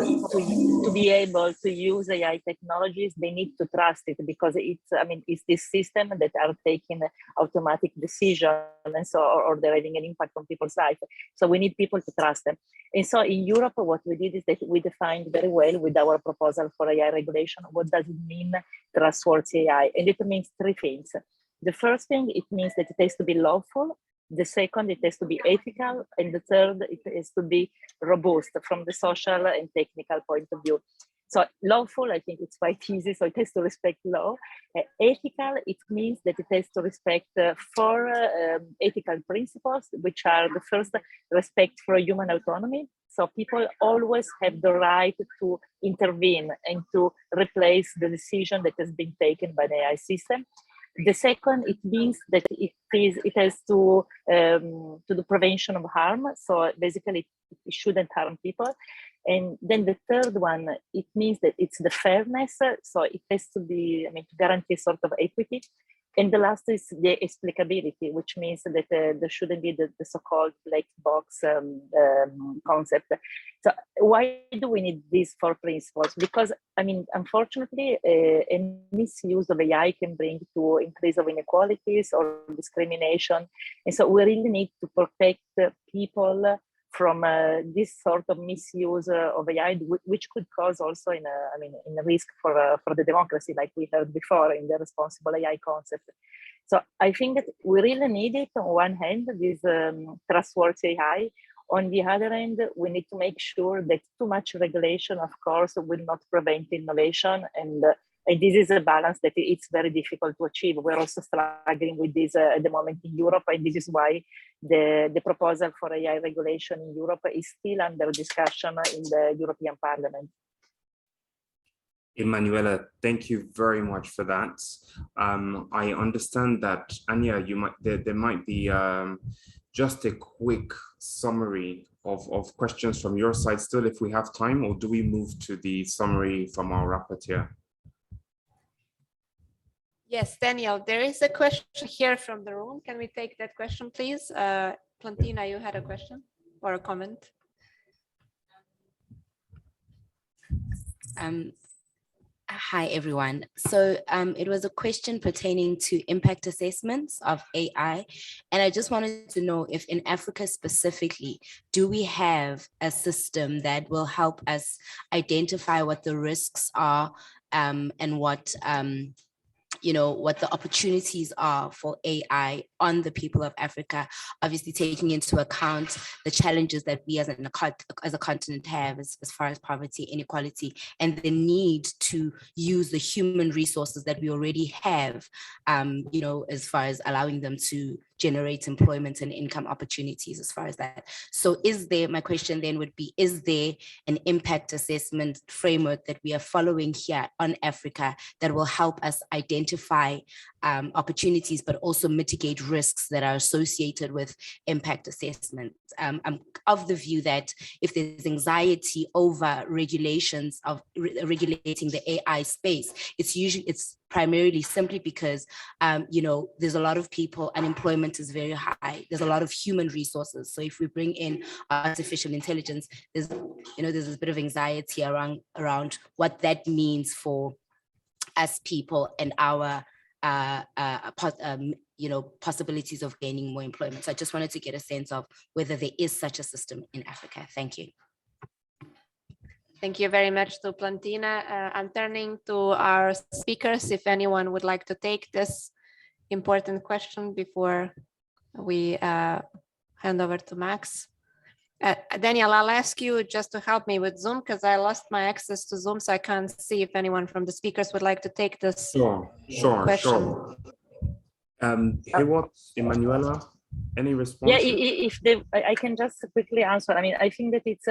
to be able to use AI technologies, they need to trust it, because it's this system that are taking automatic decisions, and so, or they're having an impact on people's life. So we need people to trust them. And so in Europe, what we did is that we defined very well with our proposal for AI regulation, what does it mean, trustworthy AI? And it means three things. The first thing, it means that it has to be lawful. The second, it has to be ethical. And the third, it has to be robust from the social and technical point of view. So lawful, I think it's quite easy. So it has to respect law. Ethical, it means that it has to respect four ethical principles, which are the first, respect for human autonomy. So people always have the right to intervene and to replace the decision that has been taken by the AI system. The second, it means that it has to the prevention of harm. So basically, it shouldn't harm people. And then the third one, it means that it's the fairness. So it has to be, to guarantee sort of equity. And the last is the explicability, which means that there shouldn't be the so-called black box concept. So why do we need these four principles? Because, unfortunately, a misuse of AI can bring to increase of inequalities or discrimination. And so we really need to protect people from this sort of misuse of AI, which could cause also in a risk for the democracy, like we heard before in the responsible AI concept. So I think that we really need it on one hand, this trustworthy AI. On the other hand, we need to make sure that too much regulation, of course, will not prevent innovation. And this is a balance that it's very difficult to achieve. We're also struggling with this at the moment in Europe, and this is why the proposal for AI regulation in Europe is still under discussion in the European Parliament. Emanuela, thank you very much for that. I understand that, Anya, there might be just a quick summary of questions from your side still, if we have time, or do we move to the summary from our rapporteur? Yes, Daniel, there is a question here from the room. Can we take that question, please? Plantina, you had a question or a comment? Hi, everyone. So it was a question pertaining to impact assessments of AI. And I just wanted to know if in Africa specifically, do we have a system that will help us identify what the risks are and what what the opportunities are for AI on the people of Africa, obviously taking into account the challenges that we as a continent have as far as poverty, inequality, and the need to use the human resources that we already have, as far as allowing them to generate employment and income opportunities as far as that. So my question then would be, is there an impact assessment framework that we are following here on Africa that will help us identify opportunities, but also mitigate risks that are associated with impact assessment? I'm of the view that if there's anxiety over regulations of regulating the AI space, it's primarily simply because, there's a lot of people, unemployment is very high. There's a lot of human resources. So if we bring in artificial intelligence, there's a bit of anxiety around what that means for us people and our possibilities of gaining more employment. So I just wanted to get a sense of whether there is such a system in Africa. Thank you. Thank you very much to Plantina. I'm turning to our speakers if anyone would like to take this important question before we hand over to Max. Daniel, I'll ask you just to help me with Zoom because I lost my access to Zoom, so I can't see if anyone from the speakers would like to take this question. Hewat, Emanuela, any response? Yeah, I can just quickly answer. I mean, I think that it's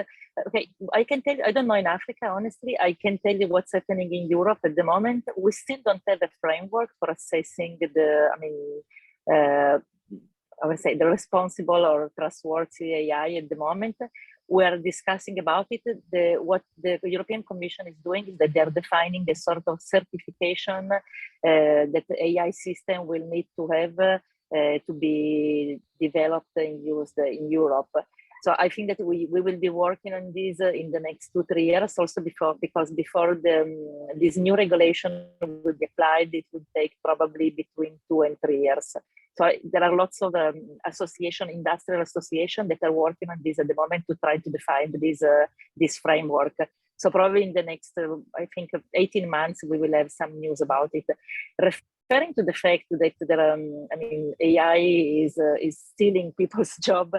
okay. I can tell you, I don't know in Africa, honestly. I can tell you what's happening in Europe at the moment. We still don't have a framework for assessing I would say the responsible or trustworthy AI at the moment. We are discussing about it. What the European Commission is doing is that they're defining a sort of certification that the AI system will need to have to be developed and used in Europe. So I think that we will be working on this in the next 2-3 years, also because before this new regulation will be applied, it will take probably between 2 and 3 years. So there are lots of industrial associations that are working on this at the moment to try to define this framework. So probably in the next, I think, 18 months, we will have some news about it. Referring to the fact that AI is stealing people's job,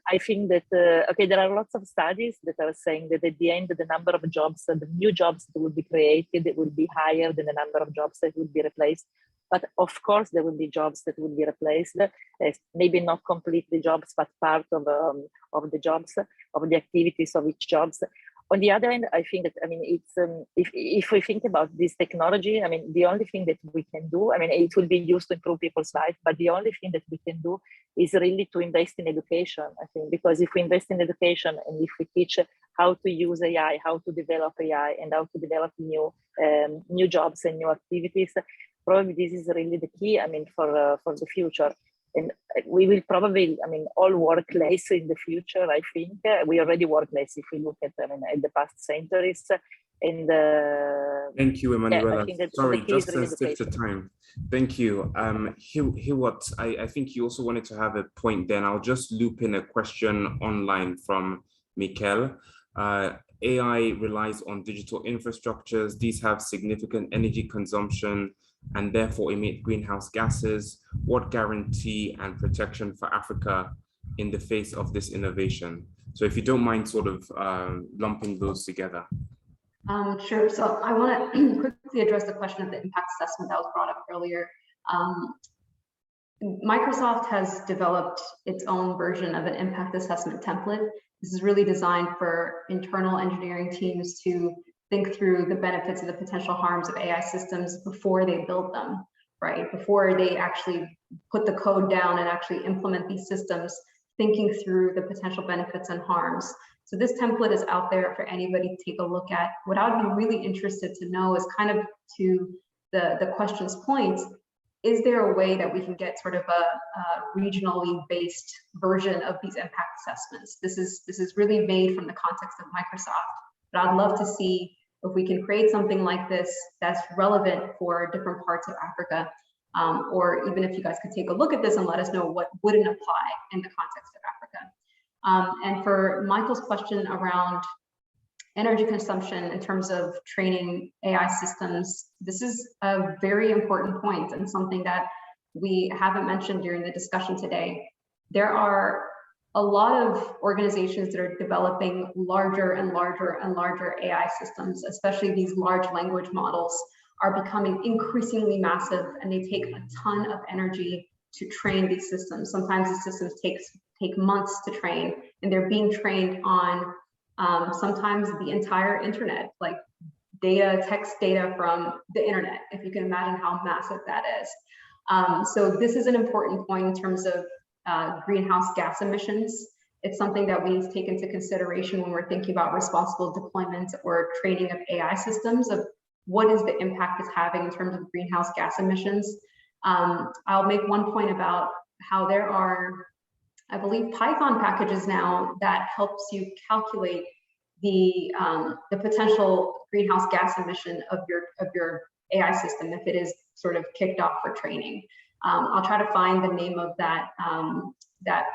I think that there are lots of studies that are saying that at the end, the number of jobs, the new jobs that will be created, will be higher than the number of jobs that will be replaced. But of course, there will be jobs that will be replaced, maybe not completely jobs, but part of the jobs, of the activities of each jobs. On the other hand, I think that, it's if we think about this technology, the only thing that we can do, it will be used to improve people's life, but the only thing that we can do is really to invest in education, I think, because if we invest in education and if we teach how to use AI, how to develop AI, and how to develop new jobs and new activities, probably this is really the key, for the future. And we will probably, all work less in the future, I think. We already work less if we look at, at the past centuries. And thank you, Emanuela. Yeah, sorry, just sensitive to time. Thank you. Hewat, I think you also wanted to have a point then. I'll just loop in a question online from Mikel. AI relies on digital infrastructures. These have significant energy consumption and therefore emit greenhouse gases. What guarantee and protection for Africa in the face of this innovation? So if you don't mind sort of lumping those together. Sure, so I want to quickly address the question of the impact assessment that was brought up earlier. Microsoft has developed its own version of an impact assessment template. This is really designed for internal engineering teams to think through the benefits and the potential harms of AI systems before they build them, right? Before they actually put the code down and actually implement these systems, thinking through the potential benefits and harms. So this template is out there for anybody to take a look at. What I would be really interested to know is kind of to the question's point, is there a way that we can get sort of a regionally based version of these impact assessments? This is really made from the context of Microsoft, but I'd love to see if we can create something like this that's relevant for different parts of Africa, or even if you guys could take a look at this and let us know what wouldn't apply in the context of Africa. And for Michael's question around energy consumption in terms of training AI systems, this is a very important point and something that we haven't mentioned during the discussion today. There are a lot of organizations that are developing larger and larger and larger AI systems, especially these large language models are becoming increasingly massive, and they take a ton of energy to train these systems. Sometimes the systems take months to train, and they're being trained on sometimes the entire internet, like text data from the internet, if you can imagine how massive that is. So this is an important point in terms of greenhouse gas emissions. It's something that we need to take into consideration when we're thinking about responsible deployment or training of AI systems, of what is the impact it's having in terms of greenhouse gas emissions. I'll make one point about how there are, I believe, Python packages now that helps you calculate the potential greenhouse gas emission of your AI system if it is sort of kicked off for training. I'll try to find the name of that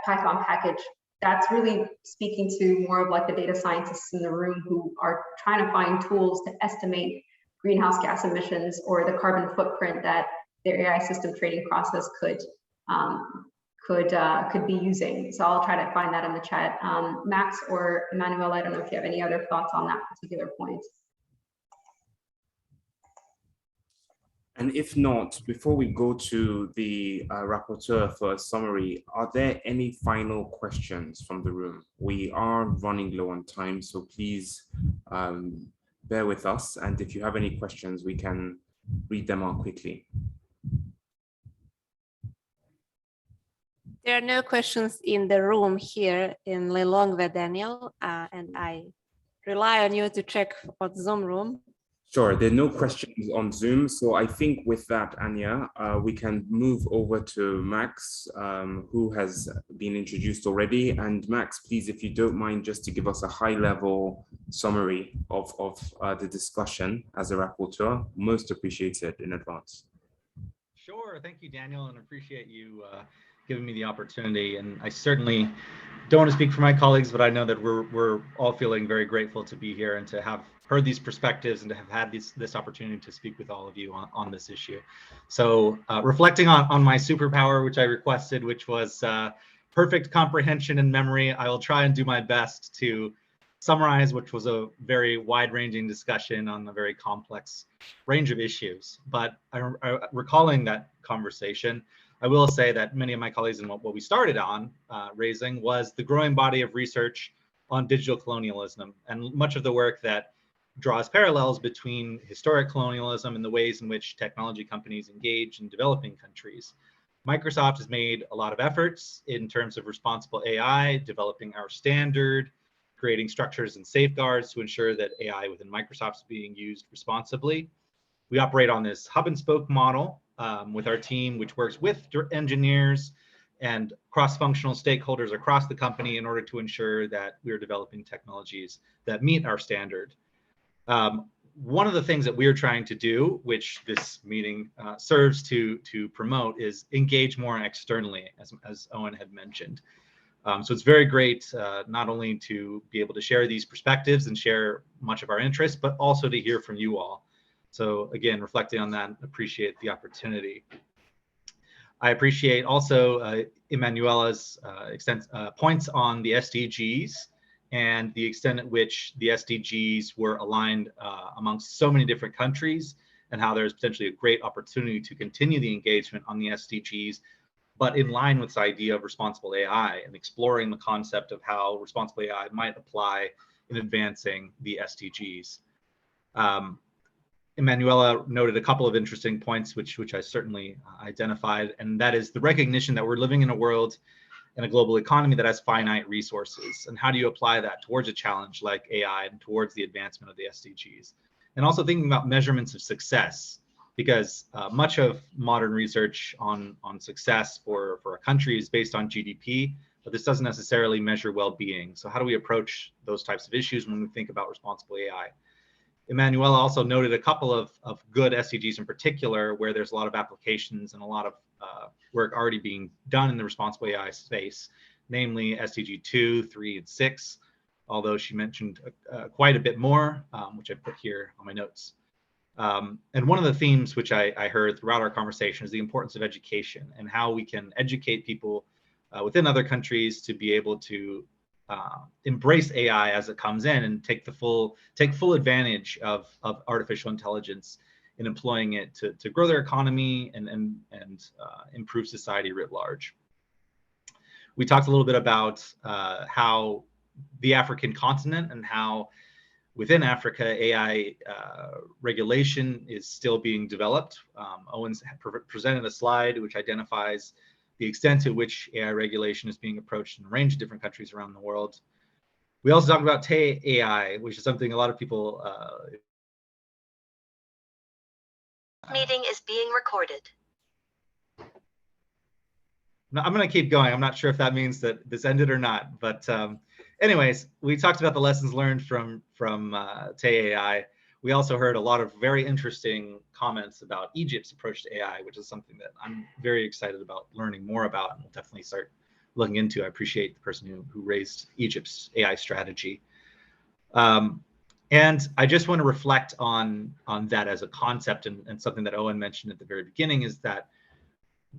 Python package. That's really speaking to more of like the data scientists in the room who are trying to find tools to estimate greenhouse gas emissions or the carbon footprint that their AI system training process could be using. So I'll try to find that in the chat. Max or Emmanuel, I don't know if you have any other thoughts on that particular point. And if not, before we go to the rapporteur for a summary, are there any final questions from the room? We are running low on time, so please bear with us. And if you have any questions, we can read them out quickly. There are no questions in the room here in Lilongwe, Daniel, and I rely on you to check on Zoom room. Sure, there are no questions on Zoom. So I think with that, Anya, we can move over to Max, who has been introduced already. And Max, please, if you don't mind, just to give us a high-level summary of the discussion as a rapporteur, most appreciated in advance. Sure, thank you, Daniel, and appreciate you giving me the opportunity. And I certainly don't want to speak for my colleagues, but I know that we're all feeling very grateful to be here and to have heard these perspectives and to have had this opportunity to speak with all of you on this issue. So reflecting on my superpower, which I requested, which was perfect comprehension and memory, I will try and do my best to summarize, which was a very wide-ranging discussion on a very complex range of issues. But recalling that conversation, I will say that many of my colleagues and what we started on raising was the growing body of research on digital colonialism, and much of the work that draws parallels between historic colonialism and the ways in which technology companies engage in developing countries. Microsoft has made a lot of efforts in terms of responsible AI, developing our standard, creating structures and safeguards to ensure that AI within Microsoft is being used responsibly. We operate on this hub and spoke model with our team, which works with engineers and cross-functional stakeholders across the company in order to ensure that we're developing technologies that meet our standard. One of the things that we're trying to do, which this meeting serves to promote, is engage more externally, as Owen had mentioned. So it's very great not only to be able to share these perspectives and share much of our interests, but also to hear from you all. So again, reflecting on that, appreciate the opportunity. I appreciate also Emanuela's points on the SDGs and the extent at which the SDGs were aligned amongst so many different countries, and how there's potentially a great opportunity to continue the engagement on the SDGs, but in line with this idea of responsible AI and exploring the concept of how responsible AI might apply in advancing the SDGs. Emanuela noted a couple of interesting points, which I certainly identified, and that is the recognition that we're living in a world in a global economy that has finite resources? And how do you apply that towards a challenge like AI and towards the advancement of the SDGs? And also thinking about measurements of success, because much of modern research on success for a country is based on GDP, but this doesn't necessarily measure well-being. So how do we approach those types of issues when we think about responsible AI? Emanuela also noted a couple of good SDGs in particular, where there's a lot of applications and a lot of work already being done in the responsible AI space, namely SDG 2, 3, and 6, although she mentioned quite a bit more, which I put here on my notes. And one of the themes which I heard throughout our conversation is the importance of education and how we can educate people within other countries to be able to embrace AI as it comes in and take full advantage of artificial intelligence in employing it to grow their economy and improve society writ large. We talked a little bit about how the African continent and how within Africa AI regulation is still being developed. Owen's presented a slide which identifies the extent to which AI regulation is being approached in a range of different countries around the world. We also talked about AI, which is something a lot of people. Meeting is being recorded. No, I'm going to keep going. I'm not sure if that means that this ended or not, but anyways, we talked about the lessons learned from AI. We also heard a lot of very interesting comments about Egypt's approach to AI, which is something that I'm very excited about learning more about, and we'll definitely start looking into. I appreciate the person who raised Egypt's AI strategy. And I just want to reflect on that as a concept, and something that Owen mentioned at the very beginning is that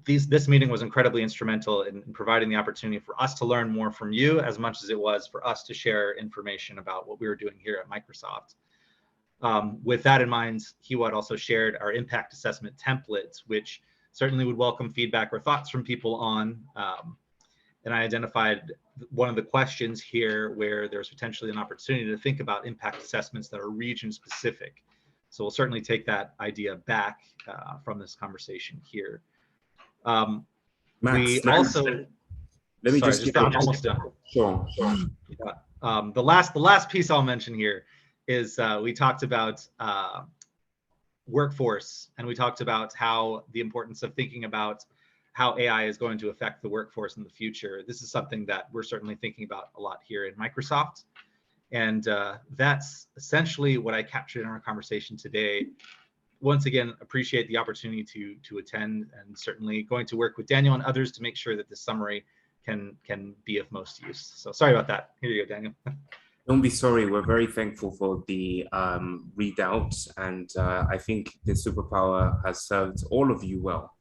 this meeting was incredibly instrumental in providing the opportunity for us to learn more from you as much as it was for us to share information about what we were doing here at Microsoft. With that in mind, Hiwat also shared our impact assessment templates, which certainly would welcome feedback or thoughts from people on. And I identified one of the questions here where there's potentially an opportunity to think about impact assessments that are region specific. So we'll certainly take that idea back from this conversation here. Max, let me just I'm almost done. Sure. Yeah. The last piece I'll mention here is we talked about workforce, and we talked about how the importance of thinking about how AI is going to affect the workforce in the future. This is something that we're certainly thinking about a lot here in Microsoft. And that's essentially what I captured in our conversation today. Once again, appreciate the opportunity to attend, and certainly going to work with Daniel and others to make sure that this summary can be of most use. So sorry about that. Here you go, Daniel. Don't be sorry. We're very thankful for the readout, and I think the Superpower has served all of you well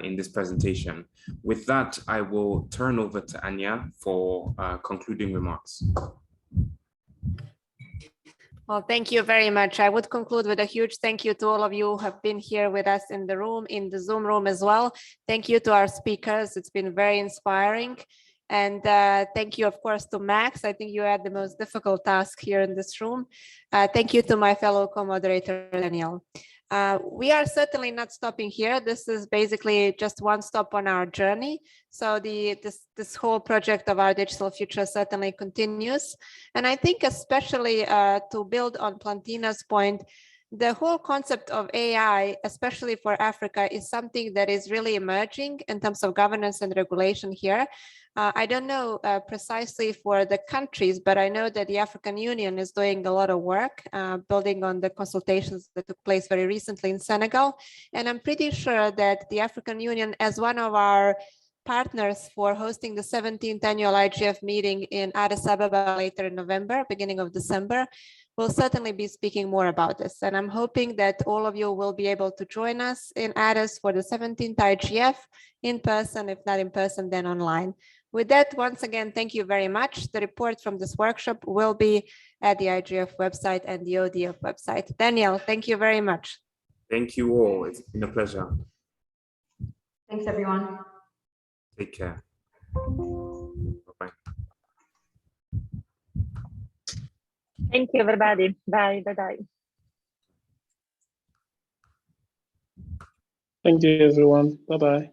in this presentation. With that, I will turn over to Anya for concluding remarks. Well, thank you very much. I would conclude with a huge thank you to all of you who have been here with us in the room, in the Zoom room as well. Thank you to our speakers. It's been very inspiring. And thank you, of course, to Max. I think you had the most difficult task here in this room. Thank you to my fellow co-moderator, Daniel. We are certainly not stopping here. This is basically just one stop on our journey. So this whole project of our digital future certainly continues. And I think especially to build on Plantina's point, the whole concept of AI, especially for Africa, is something that is really emerging in terms of governance and regulation here. I don't know precisely for the countries, but I know that the African Union is doing a lot of work, building on the consultations that took place very recently in Senegal. And I'm pretty sure that the African Union, as one of our partners for hosting the 17th annual IGF meeting in Addis Ababa later in November, beginning of December, we'll certainly be speaking more about this. And I'm hoping that all of you will be able to join us in Addis for the 17th IGF in person, if not in person, then online. With that, once again, thank you very much. The report from this workshop will be at the IGF website and the ODF website. Daniel, thank you very much. Thank you all. It's been a pleasure. Thanks, everyone. Take care. Bye-bye. Thank you, everybody. Bye. Bye-bye. Thank you, everyone. Bye-bye.